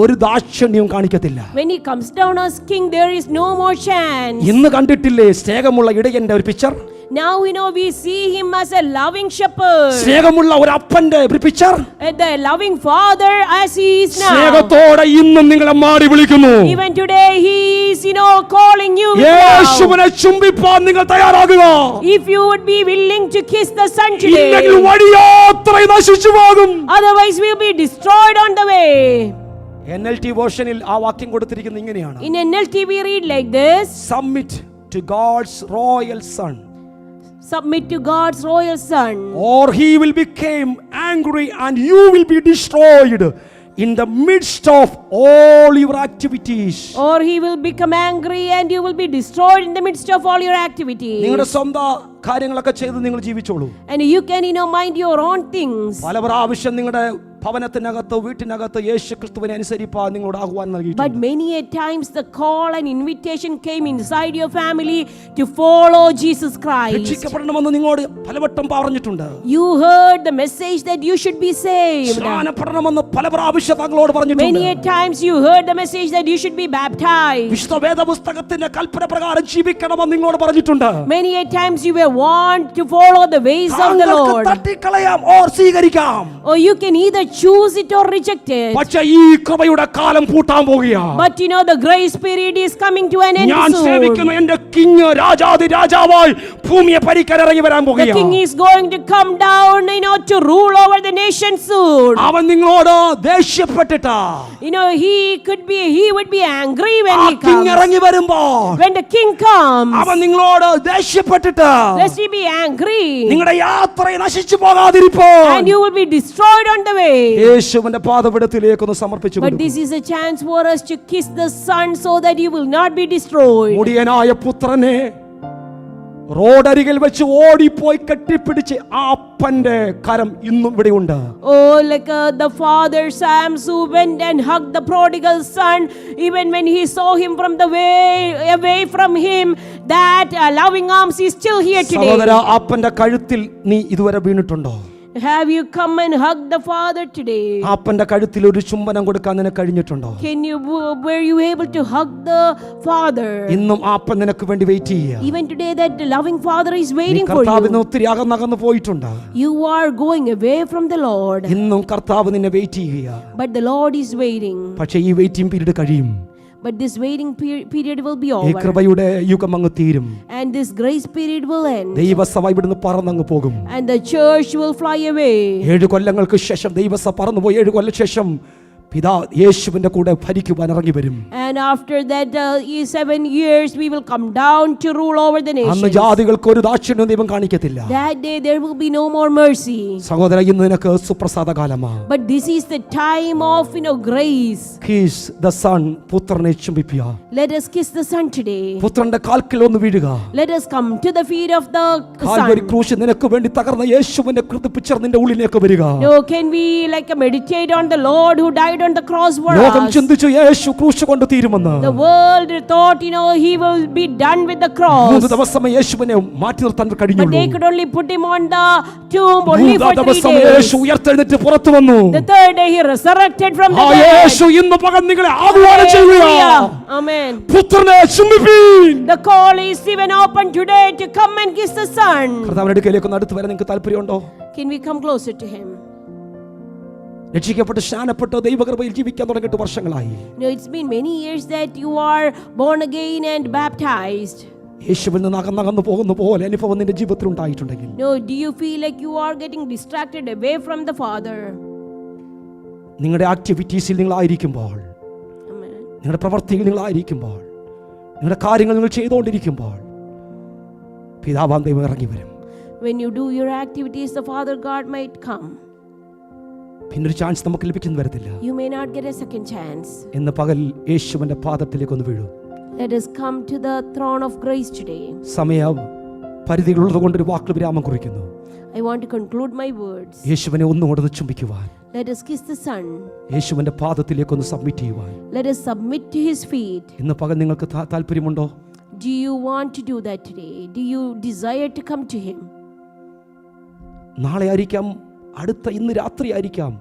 ഒരു ദാക്ഷിണ്യവും കാണിക്കത്തില്ല. when he comes down as king, there is no more chance. ഇന്ന് കണ്ടിട്ടില്ലേ സ്നേഹമുള്ള ഇടയന്റെ ഒരു picture? Now we see him as a loving shepherd, സ്നേഹമുള്ള ഒരു അപ്പന്റെ ഒരു picture, the loving father as he is now. സ്നേഹത്തോടെ ഇന്നും നിങ്ങളെ മാറി വിളിക്കുന്നു. Even today he is calling you with love. യേശുവിനെ ചുംബിപ്പാൻ നിങ്ങൾ തയ്യാറാകുക. If you would be willing to kiss the Son today, ഇല്ലെങ്കിൽ വഴിയാത്രയിൽ നശിച്ചു പോകും. otherwise we will be destroyed on the way. NLT വേർഷനിൽ ആ വാക്യം കൊടുത്തിരിക്കുന്നത് ഇങ്ങനെയാണ്, In NLT we read like this: submit to God's royal son, submit to God's royal Son, or he will become angry and you will be destroyed in the midst of all your activities. or he will become angry and you will be destroyed in the midst of all your activities. നിങ്ങളുടെ സ്വന്തം കാര്യങ്ങളൊക്കെ ചെയ്ത് നിങ്ങൾ ജീവിച്ചോളൂ. And you can mind your own things. പല പ്രാവശ്യം നിങ്ങളുടെ ഭവനത്തിനകത്ത് വീട്ടിനകത്ത് യേശു ക്രിസ്തുവിനെ അനുസരിപ്പാൻ നിങ്ങളോട് ആഹ്വാനം But നൽകിയിട്ടുണ്ട്. many a times the call and invitation came inside your family to follow Jesus Christ. രക്ഷിക്കപ്പെടണമെന്ന് നിങ്ങളോട് പലവട്ടം പറഞ്ഞിട്ടുണ്ട്. You heard the message that you should be saved. സ്നാനപ്പെടണമെന്ന് പല പ്രാവശ്യം താങ്കളോട് പറഞ്ഞിട്ടുണ്ട്. Many a times you heard the message that you should be baptized. വിശുദ്ധ വേദപുസ്തകത്തിന്റെ കൽപ്പന പ്രകാരം ജീവിക്കണമെന്ന് നിങ്ങളോട് പറഞ്ഞിട്ടുണ്ട്. Many a times you were warned to follow the ways of the താങ്കൾക്ക് Lord. തട്ടിക്കളയാം ഓർ സ്വീകരിക്കാം. Or you can either choose it or reject it. പക്ഷേ ഈ കൃപയുടെ കാലം പൂട്ടാൻ പോകുകയാണ്. But you know the grace period is coming to an end ഞാൻ soon. സേവിക്കുന്ന എന്റെ കിങ് രാജാതി രാജാവായി ഭൂമിയെ ഭരിക്കാൻ ഇറങ്ങി വരാൻ The പോകുകയാണ്. king is going to come down, to rule over the nation soon. അവൻ നിങ്ങളോട് ദേഷ്യപ്പെട്ടിട്ടാ He would be angry when ആ he കിങ് comes. ഇറങ്ങി വരുമ്പോൾ When the king comes, അവൻ നിങ്ങളോട് ദേഷ്യപ്പെട്ടിട്ട് lest he be angry, നിങ്ങളുടെ യാത്രയെ നശിച്ചു പോകാതിരിപ്പോ and you will be destroyed on the way. യേശുവിന്റെ പാദപീഠത്തിലേക്കൊന്ന് സമർപ്പിച്ചു But this is a chance for us to kiss the Son so that you will not be destroyed. മുടിയനായ പുത്രനെ റോഡരികിൽ വെച്ച് ഓടിപ്പോയി കെട്ടിപ്പിടിച്ച് ആ അപ്പന്റെ കരം ഇന്നും ഇവിടെയുണ്ട്. Oh, like the father Sam's who went and hugged the prodigal son, even when he saw him from the way away from him, that loving arms is still here സഹോദര, today. അപ്പന്റെ കഴുത്തിൽ നീ ഇതുവരെ വീണിട്ടുണ്ടോ? Have you come and hugged the father today? അപ്പന്റെ കഴുത്തിൽ ഒരു ചുംബനം കൊടുക്കാൻ നിനക്ക് കഴിഞ്ഞിട്ടുണ്ടോ? Were you able to hug the father? ഇന്നും ആ അപ്പൻ നിനക്ക് വേണ്ടി വെയിറ്റ് ചെയ്യുക. Even today that loving father is നീ waiting for കർത്താവിന് you. ഒത്തിരി അകന്നകന്ന് പോയിട്ടുണ്ട്. You are going away from the Lord, ഇന്നും കർത്താവ് നിന്നെ വെയിറ്റ് ചെയ്യുക. but the Lord is waiting. പക്ഷേ ഈ വെയിറ്റിംഗ് പീരീഡ് കഴിയും. But this waiting period will be ഈ over, കൃപയുടെ യുഗം അങ്ങ് തീരും. and this grace period will end, ദൈവസഭ ഇവിടുന്ന് പറന്നങ്ങ് പോകും. and the church will fly away. 7 കൊല്ലങ്ങൾക്ക് ശേഷം ദൈവസഭ പറന്നുപോയി. 7 കൊല്ലം ശേഷം പിതാ യേശുവിന്റെ കൂടെ ഭരിക്കുവാൻ ഇറങ്ങി വരും. And after that 7 years we will come down to rule over the അന്ന് nations. ജാതികൾക്ക് ഒരു ദാക്ഷിണ്യം ദൈവം കാണിക്കത്തില്ല. That day there will be no more mercy. സഹോദര, ഇന്ന് നിനക്ക് സുപ്രസാദ കാലമാണ്. But this is the time of grace. Kiss the son, പുത്രനെ ചുംബിക്കുക. Let us kiss the Son today. പുത്രന്റെ കാൽക്കൽ ഒന്ന് വീഴുക. Let us come to the feet of the Calvary Son. ക്രൂശ് നിനക്ക് വേണ്ടി തകർന്ന യേശുവിന്റെ പിക്ചർ നിന്റെ ഉള്ളിലേക്ക് വരിക. No, can we meditate on the Lord who died on the cross for ലോകം us? ചിന്തിച്ചു യേശു ക്രൂശ് കൊണ്ട് തീരുമെന്ന്. The world thought, he will be done with the cross. 3 ദിവസം യേശുവിനെ മാറ്റി നിർത്താൻ But they കഴിഞ്ഞുള്ളൂ. could only put him on the tomb only for 3 ദിവസം days. യേശു ഉയർത്തെഴുന്നേറ്റ് പുറത്തു വന്നു. The third day he resurrected from the ആ dead. യേശു ഇന്ന് പകൽ നിങ്ങളെ ആഹ്വാനം ചെയ്യുക. Hallelujah. Amen. പുത്രനെ ചുംബിപ്പീൻ. The call is even open today to come and kiss the Son. കർത്താവിന്റെ അടുക്കലേക്ക് ഒന്ന് അടുത്ത് വരാൻ നിങ്ങൾക്ക് താല്പര്യമുണ്ടോ? Can we come closer to him? രക്ഷിക്കപ്പെട്ട് സ്നാനപ്പെട്ട് ദൈവകൃപയിൽ ജീവിക്കാൻ തുടങ്ങിയിട്ട് വർഷങ്ങളായി. No, it's been many years that you are born again and baptized. യേശുവിൽ നിന്ന് അകന്നകന്നു പോകുന്ന പോലെ അനുഭവം നിന്റെ ജീവിതത്തിൽ ഉണ്ടായിട്ടുണ്ടെങ്കിൽ, No, do you feel like you are getting distracted away from the Father? നിങ്ങളുടെ ആക്ടിവിറ്റീസിൽ നിങ്ങളായിരിക്കുമ്പോൾ, Amen. നിങ്ങളുടെ പ്രവർത്തിയിൽ നിങ്ങളായിരിക്കുമ്പോൾ, നിങ്ങളുടെ കാര്യങ്ങൾ നിങ്ങൾ ചെയ്തുകൊണ്ടിരിക്കുമ്പോൾ പിതാവാം ദൈവം ഇറങ്ങി വരും. When you do your activities, the Father God might come. പിന്നൊരു ചാൻസ് നമുക്ക് ലഭിക്കുന്നു വരത്തില്ല. You may not get a second chance. ഇന്ന് പകൽ യേശുവിന്റെ പാദത്തിലേക്ക് ഒന്ന് വീഴും. Let us come to the throne of grace today. സമയ പരിധികളുള്ളത് കൊണ്ട് ഒരു വാക്ക് വിരാമം കുറിക്കുന്നു. I want to conclude my words. യേശുവിനെ ഒന്നുകൊണ്ടൊന്ന് ചുംബിക്കുവാൻ, Let us kiss the Son. യേശുവിന്റെ പാദത്തിലേക്ക് ഒന്ന് സബ്മിറ്റ് ചെയ്യുവാൻ Let us submit to his feet. ഇന്ന് പകൽ നിങ്ങൾക്ക് താല്പര്യമുണ്ടോ? Do you want to do that today? Do you desire to come to him? നാളെ ആയിരിക്കാം, ഇന്ന് രാത്രി ആയിരിക്കാം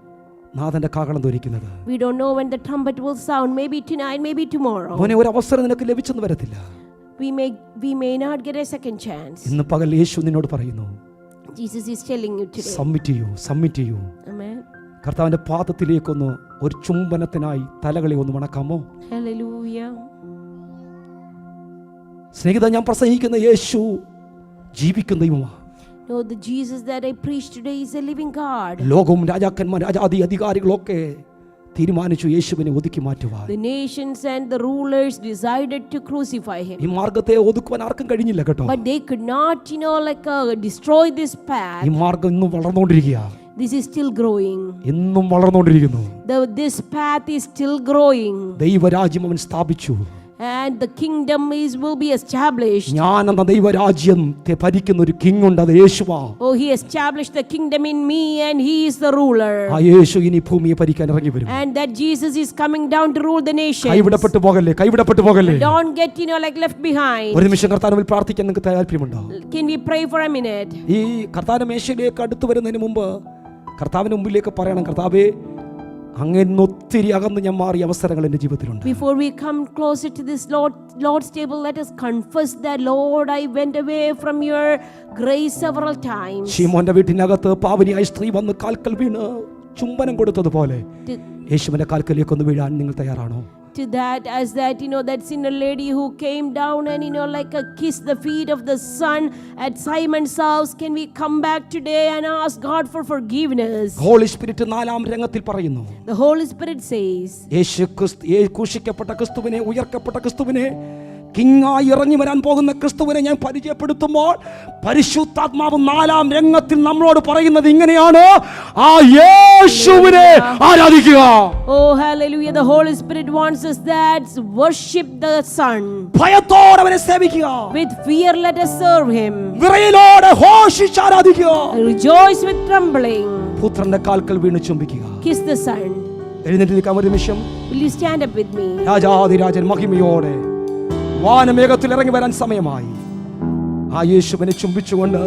നാഥന്റെ കാഹളം ധരിക്കുന്നത്. We don't know when the trumpet will sound. Maybe tonight, maybe tomorrow. മോനെ, ഒരു അവസരം നിനക്ക് ലഭിച്ചെന്ന് വരത്തില്ല. We may not get a second chance. ഇന്ന് പകൽ യേശു നിന്നോട് പറയുന്നു, Jesus is telling you today. Submit ചെയ്യൂ. Amen. കർത്താവിന്റെ പാദത്തിലേക്കൊന്ന് ഒരു ചുംബനത്തിനായി തലകളെ ഒന്ന് മണക്കാമോ? Hallelujah. സ്നേഹിത, ഞാൻ പ്രസംഗിക്കുന്ന യേശു ജീവിക്കുന്ന ദൈവമാണ്. No, the Jesus that I preach today is a living God. ലോകവും രാജാക്കന്മാർ രാജാധി അധികാരികളൊക്കെ തീരുമാനിച്ചു യേശുവിനെ ഒതുക്കി മാറ്റുവാൻ. The nations and the rulers decided to crucify him. ഈ മാർഗത്തെ ഒതുക്കുവാൻ ആർക്കും കഴിഞ്ഞില്ല കേട്ടോ. But they could not, destroy this path. ഈ മാർഗം ഇന്നും വളർന്നുകൊണ്ടിരിക്കുക. This is still growing. ഇന്നും വളർന്നുകൊണ്ടിരിക്കുന്നു. This path is still growing. ദൈവരാജ്യം അവൻ സ്ഥാപിച്ചു. and the kingdom will be established. ഞാൻ എന്ന ദൈവരാജ്യത്തെ ഭരിക്കുന്ന ഒരു കിങ് ഉണ്ട്, അത് യേശുവാ. Oh, he established the kingdom in me and he is the ruler. ആ യേശു ഇനി ഭൂമിയെ ഭരിക്കാൻ ഇറങ്ങി വരും. And that Jesus is coming down to rule the nations. കൈവിടപ്പെട്ടു പോകല്ലേ, കൈവിടപ്പെട്ടു പോകല്ലേ. Don't get like left behind. ഒരു നിമിഷം കർത്താവിൽ പ്രാർത്ഥിക്കാൻ നിങ്ങൾക്ക് താല്പര്യമുണ്ടോ? Can we pray for a minute? ഈ കർത്താവിന്റെ മേശയിലേക്ക് അടുത്ത് വരുന്നതിന് മുമ്പ് കർത്താവിന്റെ മുമ്പിലേക്ക് പറയണം, കർത്താവേ അങ്ങേന്ന് ഒത്തിരി അകന്ന് ഞാൻ മാറിയ അവസരങ്ങൾ എൻ്റെ ജീവിതത്തിലുണ്ട്. Before we come closer to this Lord's table, let us confess that, Lord, I went away from your grace several times. ശിമോന്റെ വീട്ടിനകത്ത് പാവനിയായ സ്ത്രീ വന്ന് കാൽക്കൽ വീണ് ചുംബനം കൊടുത്തതുപോലെ യേശുവിന്റെ കാൽക്കലേക്ക് ഒന്ന് വീഴാൻ നിങ്ങൾ തയ്യാറാണോ? To that, as that, that sinner lady who came down and like a kiss the feet of the Son at Simon's house, can we come back today and ask God for forgiveness? Holy Spirit നാലാം രംഗത്തിൽ പറയുന്നു, the Holy Spirit says, ക്രൂശിക്കപ്പെട്ട ക്രിസ്തുവിനെ, ഉയർക്കപ്പെട്ട ക്രിസ്തുവിനെ, കിങ്ങായി ഇറങ്ങി വരാൻ പോകുന്ന ക്രിസ്തുവിനെ ഞാൻ പരിചയപ്പെടുത്തുമ്പോൾ പരിശുദ്ധാത്മാവ് നാലാം രംഗത്തിൽ നമ്മളോട് പറയുന്നത് ഇങ്ങനെയാണ്, ആ യേശുവിനെ ആരാധിക്കുക. Oh hallelujah, the Holy Spirit wants us that worship the Son. ഭയത്തോടെ അവനെ സേവിക്കുക. With fear let us serve him. വിറയലോടെ ഘോഷിച്ച് ആരാധിക്കുക. Rejoice with trembling. പുത്രന്റെ കാൽക്കൽ വീണ് ചുംബിക്കുക. Kiss the Son. എഴുന്നേറ്റ് നിൽക്കാം ഒരു നിമിഷം. Will you stand up with me? രാജാധിരാജൻ മഹിമയോടെ വാനമേഘത്തിൽ ഇറങ്ങി വരാൻ സമയമായി. ആ യേശുവിനെ ചുംബിച്ചുകൊണ്ട്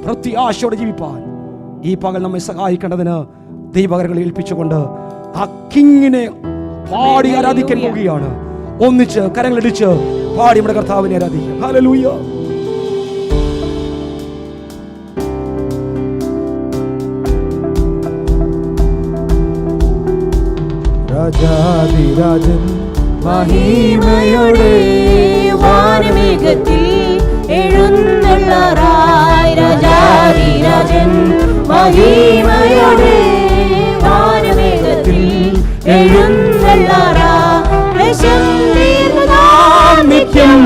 പ്രത്യാശയോടെ ജീവിപ്പാൻ ഈ പകൽ നമ്മെ സഹായിക്കേണ്ടതിന് ദൈവകരങ്ങളെ ഏൽപ്പിച്ചുകൊണ്ട് ആ കിങ്ങിനെ പാടി ആരാധിക്കാൻ പോവുകയാണ്. ഒന്നിച്ച് കരങ്ങളിടിച്ച് പാടി നമ്മുടെ കർത്താവിനെ ആരാധിക്കാം. ഹല്ലേലൂയ. രാജാധിരാജൻ മഹിമയോടെ വാനമേഘത്തിൽ എഴുന്നള്ളാറായി. രാജാധിരാജൻ മഹിമയോടെ വാനമേഘത്തിൽ എഴുന്നള്ളാറായി. നിത്യം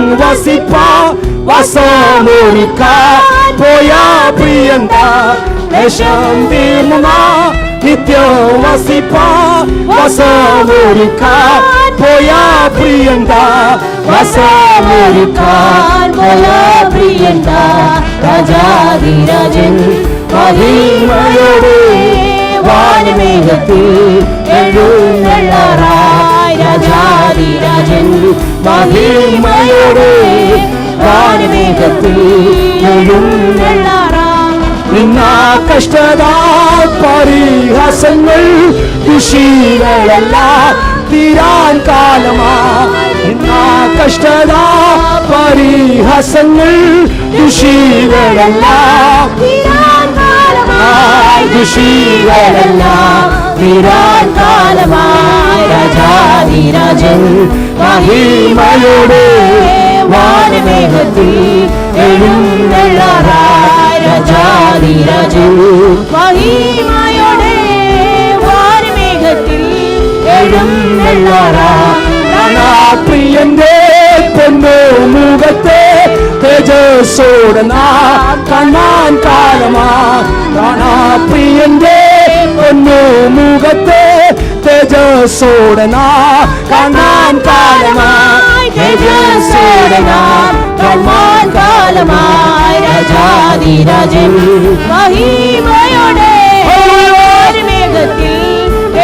വസമൊരുക്കാൻ പോയാ പ്രിയന്ത, ദേശം തീർന്ന നിത്യം വസമൊരുക്കാൻ പോയാ പ്രിയന്ത, വസമൊരുക്കാൻ പോയാ പ്രിയന്ത. രാജാധിരാജൻ മഹിമയോടെ വാനമേഘത്തിൽ എഴുന്നള്ളാറായി. രാജാധിരാജൻ മഹിമയോടെ വാനമേഘത്തിൽ എഴുന്നള്ളാറായി. നിന്നാ കഷ്ടത പരിഹാസങ്ങൾ ദുഷികളെല്ലാം തീരാൻ കാലമാ. നിന്നാ കഷ്ടത പരിഹാസങ്ങൾ ദുഷികളെല്ലാം തീരാൻ കാലമായി. ദുഷികളെല്ലാം തീരാൻ കാലമായി. രാജാധിരാജൻ മഹിമയോടെ വാനമേഘത്തിൽ എഴുന്നള്ളാറായി. രാജാധിരാജൻ മഹിമയോടെ വാനമേഘത്തിൽ എഴുന്നള്ളാറായി. പ്രിയന്റെ പൊന്നു മുഖത്തെ തേജസ്സോടെ കാണാൻ കാലമാ. പ്രിയന്റെ പൊന്നു മുഖത്തെ തേജസ്സോടെ കാണാൻ കാലമായി. തേജസ്സോടെ കാണാൻ കാലമായി. രാജാധിരാജൻ മഹിമയോടെ വാനമേഘത്തിൽ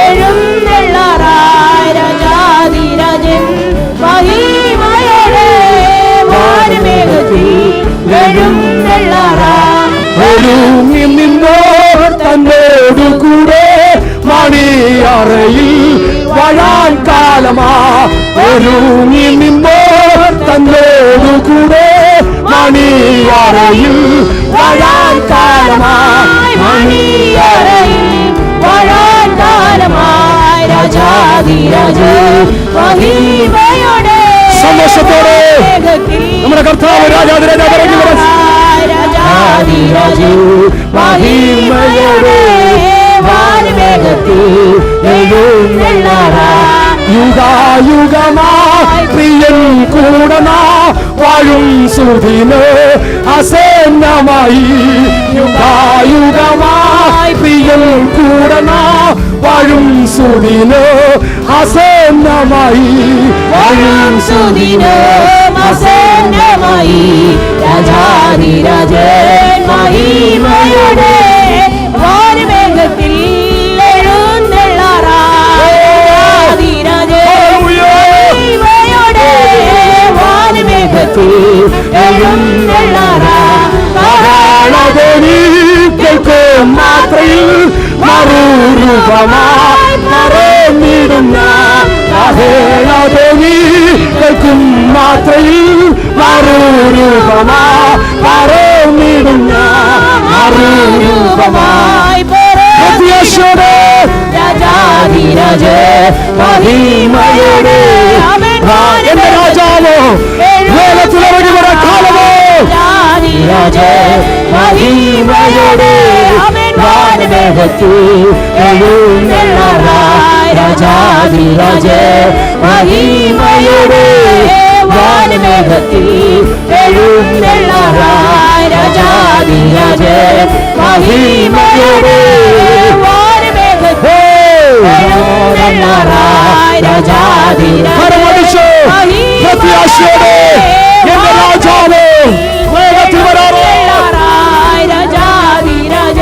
എഴുന്നള്ളാറായി. രാജാധിരാജൻ മഹിമയോടെ വാനമേഘത്തിൽ എഴുന്നള്ളാറായി. ഒരുങ്ങി നിന്നോർ തന്നോടു കൂടെ മണിയറയിൽ വഴാൻ കാലമാ. ഒരുങ്ങി നിന്നോർ തന്നോടു കൂടെ മണിയറയിൽ വഴാൻ കാലമാ. മണിയറയിൽ വഴാൻ കാലമായി. രാജാധിരാജൻ മഹിമയോടെ സന്തോഷത്തോടെ നമ്മുടെ കർത്താവ് രാജാധിരാജൻ മഹിമയോടെ വാനമേഘത്തിൽ എഴുന്നള്ളാറായി. യുഗായുഗമായി പ്രിയൻ കൂടനാ വാഴും സുധീന് അസന്നമായി. യുഗായുഗമായി പ്രിയൻ കൂടെ വാഴും സുദിനോ ആസന്നമായി, വാഴും സുദിനോ ആസന്നമായി. രാജാധിരാജൻ മഹിമയുടെ വാനമേഘത്തിൽ എഴുന്നള്ളാറായി. മഹിമയുടെ വാനമേഘത്തിൽ എഴുന്നള്ളാറായി. കേൾക്കും മാത്രയിൽ മറുരൂപമായി മറന്നിടുന്ന കേൾക്കും മാത്രയിൽ മറുരൂപമായി മറന്നിടുന്ന മറുരൂപമായി രാജാധിരാജ മഹിമയുടെ എന്റെ രാജാവോ ലോകത്തിലിറങ്ങി വരാൻ കാലമോ രാജാധിരാജ മഹിമയുടെ വാനമേഘത്തിൽ എഴുന്നള്ളാറായി. രാജാധിരാജ മഹിമയുടെ വാനമേഘത്തിൽ എഴുന്നള്ളാറായി. രാജാധിരാജ മഹിമയുടെ വാനമേഘത്തിൽ എഴുന്നള്ളാറായി. രാജാധിരാജ പ്രത്യാശയോടെ എന്റെ രാജാവോ വേഗത്തിൽ വരാറായി. രാജാധിരാജ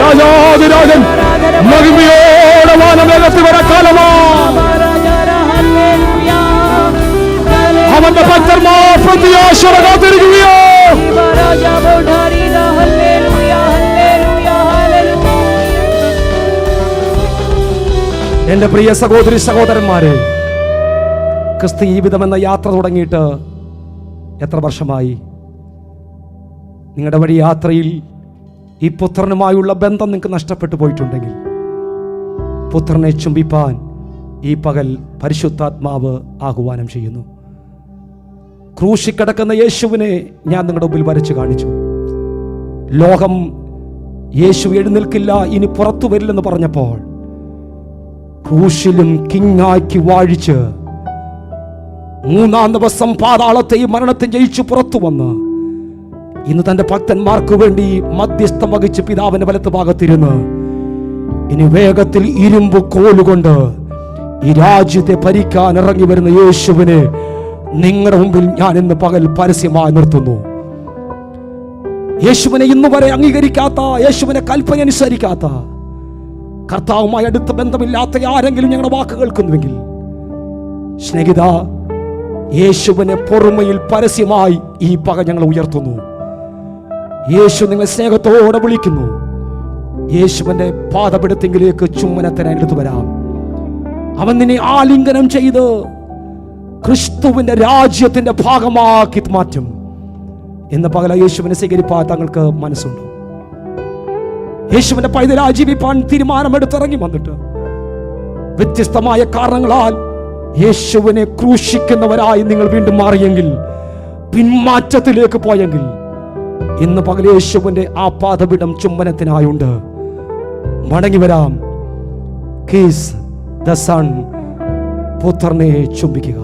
രാജാതിരാജൻ മഹിമയോടെ വാനമേഘത്തിൽ വരാൻ കാലമോ അവന്റെ ഭക്തന്മാർ പ്രത്യാശയോടെ കാത്തിരിക്കുകയോ. എന്റെ പ്രിയ സഹോദരി സഹോദരന്മാരെ, ക്രിസ്തു ജീവിതം എന്ന യാത്ര തുടങ്ങിയിട്ട് എത്ര വർഷമായി? നിങ്ങളുടെ വഴി യാത്രയിൽ ഈ പുത്രനുമായുള്ള ബന്ധം നിങ്ങൾക്ക് നഷ്ടപ്പെട്ടു പോയിട്ടുണ്ടെങ്കിൽ പുത്രനെ ചുംബിപ്പാൻ ഈ പകൽ പരിശുദ്ധാത്മാവ് ആഹ്വാനം ചെയ്യുന്നു. ക്രൂശിൽ കിടക്കുന്ന യേശുവിനെ ഞാൻ നിങ്ങളുടെ മുമ്പിൽ വരച്ചു കാണിച്ചു. ലോകം യേശു എഴുന്നേൽക്കില്ല, ഇനി പുറത്തു വരില്ലെന്ന് പറഞ്ഞപ്പോൾ ക്രൂശിലും കിങ്ങാക്കി വാഴിച്ച് മൂന്നാം ദിവസം പാതാളത്തെയും മരണത്തെയും ജയിച്ചു പുറത്തു വന്ന് ഇന്ന് തന്റെ ഭക്തന്മാർക്ക് വേണ്ടി മധ്യസ്ഥം വഹിച്ച് പിതാവിന്റെ വലത്ത് ഭാഗത്തിരുന്ന് ഇനി വേഗത്തിൽ ഇരുമ്പ് കോലുകൊണ്ട് ഈ രാജ്യത്തെ ഭരിക്കാൻ ഇറങ്ങി വരുന്ന യേശുവിനെ നിങ്ങളുടെ മുമ്പിൽ ഞാൻ ഇന്ന് പകൽ പരസ്യമായി നിർത്തുന്നു. യേശുവിനെ ഇന്ന് വരെ അംഗീകരിക്കാത്ത, യേശുവിനെ കൽപ്പന അനുസരിക്കാത്ത, കർത്താവുമായി അടുത്ത ബന്ധമില്ലാത്ത ആരെങ്കിലും ഞങ്ങളുടെ വാക്ക് കേൾക്കുന്നുവെങ്കിൽ സ്നേഹിത, യേശുവിനെ പൊറുമയിൽ പരസ്യമായി ഈ പക ഞങ്ങൾ ഉയർത്തുന്നു. യേശു നിങ്ങളെ സ്നേഹത്തോടെ വിളിക്കുന്നു. യേശുവിന്റെ പാദപീഠത്തിങ്കിലേക്ക് ചുമ്മനത്തിനായി എടുത്തു വരാം. അവൻ നിന്നെ ആലിംഗനം ചെയ്ത് ക്രിസ്തുവിന്റെ രാജ്യത്തിന്റെ ഭാഗമാക്കി മാറ്റും. ഇന്ന് പകല യേശുവിനെ സ്വീകരിപ്പാൻ തങ്ങൾക്ക് മനസ്സുണ്ടോ? യേശുവിന്റെ പൈതലായി ജീവിപ്പാൻ തീരുമാനമെടുത്തിറങ്ങി വന്നിട്ട് വ്യത്യസ്തമായ കാരണങ്ങളാൽ യേശുവിനെ ക്രൂശിക്കുന്നവരായി നിങ്ങൾ വീണ്ടും മാറിയെങ്കിൽ, പിന്മാറ്റത്തിലേക്ക് പോയെങ്കിൽ, ഇന്ന് പകൽ യേശുവിന്റെ ആ പാദപീഠം ചുംബനത്തിനായുണ്ട്. മടങ്ങി വരാം. Kiss the son. പുത്രനെ ചുംബിക്കുക.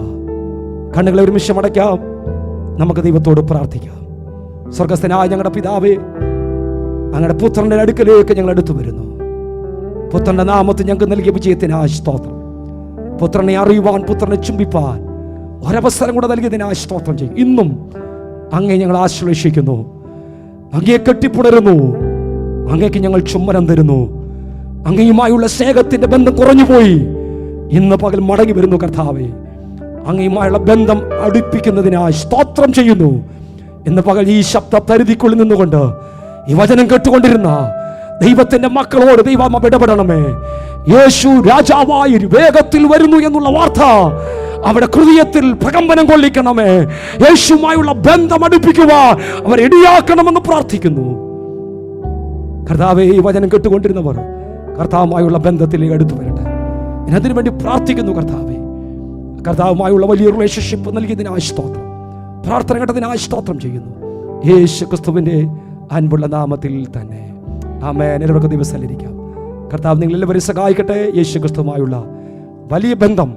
കണ്ണുകളെ ഒരു നിമിഷം അടയ്ക്കാം. നമുക്ക് ദൈവത്തോട് പ്രാർത്ഥിക്കാം. സ്വർഗസ്ഥനായ ഞങ്ങളുടെ പിതാവേ, അങ്ങയുടെ പുത്രന്റെ അടുക്കലേക്ക് ഞങ്ങൾ അടുത്തു വരുന്നു. പുത്രന്റെ നാമത്തിൽ ഞങ്ങൾക്ക് നൽകിയ വിജയത്തിനായി സ്തോത്രം. പുത്രനെ അറിയുവാൻ, പുത്രനെ ചുംബിപ്പാൻ ഒരവസരം കൂടെ നൽകിയതിനായി സ്തോത്രം ചെയ്യും. ഇന്നും അങ്ങേ ഞങ്ങൾ ആശ്ലേഷിക്കുന്നു, അങ്ങയെ കെട്ടിപ്പുണരുന്നു, അങ്ങേക്ക് ഞങ്ങൾ ചുംബനം തരുന്നു. അങ്ങയുമായുള്ള സ്നേഹത്തിന്റെ ബന്ധം കുറഞ്ഞുപോയി. ഇന്ന് പകൽ മടങ്ങി വരുന്നു കർത്താവേ. അങ്ങയുമായുള്ള ബന്ധം അടുപ്പിക്കുന്നതിനായി സ്തോത്രം ചെയ്യുന്നു. ഇന്ന് പകൽ ഈ ശബ്ദ പരിധിക്കുള്ളിൽ നിന്നുകൊണ്ട് ഈ വചനം കേട്ടുകൊണ്ടിരുന്ന ദൈവത്തിന്റെ മക്കളോട് ദൈവം ഇടപെടണമേ. യേശു രാജാവായി വേഗത്തിൽ വരുന്നു എന്നുള്ള വാർത്ത അവരുടെ ഹൃദയത്തിൽ പ്രകമ്പനം കൊള്ളിക്കണമേ. യേശുവുമായുള്ള ബന്ധം അടുപ്പിക്കുവാൻ അവർ ഇടയാക്കണമെന്ന് പ്രാർത്ഥിക്കുന്നു. കർത്താവേ, ഈ വചനം കേട്ടുകൊണ്ടിരുന്നവർ കർത്താവുമായുള്ള ബന്ധത്തിലേക്ക് അടുത്തു വരട്ടെ. ഞാൻ അതിനു വേണ്ടി പ്രാർത്ഥിക്കുന്നു. കർത്താവേ, കർത്താവുമായുള്ള വലിയ റിലേഷൻഷിപ്പ് നൽകിയതിനായി സ്തോത്രം, പ്രാർത്ഥന കേട്ടതിനായി സ്തോത്രം ചെയ്യുന്നു. യേശു ക്രിസ്തുവിന്റെ അൻപുള്ള നാമത്തിൽ തന്നെ ആമേൻ. എല്ലാവർക്കും ദിവസത്തിലിരിക്കാം. കർത്താവ് നിങ്ങളെല്ലാവരും സഹായിക്കട്ടെ. യേശു ക്രിസ്തുവുമായുള്ള വലിയ ബന്ധം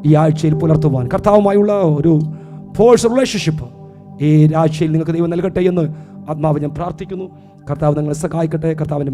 ഈ ആഴ്ചയിൽ പുലർത്തുവാൻ, കർത്താവുമായുള്ള ഒരു ഫോഴ്സ് റിലേഷൻഷിപ്പ് ഈ ആഴ്ചയിൽ നിങ്ങൾക്ക് ദൈവം നൽകട്ടെ എന്ന് ആത്മാവ് ഞാൻ പ്രാർത്ഥിക്കുന്നു. കർത്താവ് നിങ്ങളെ സഹായിക്കട്ടെ. കർത്താവിൻ്റെ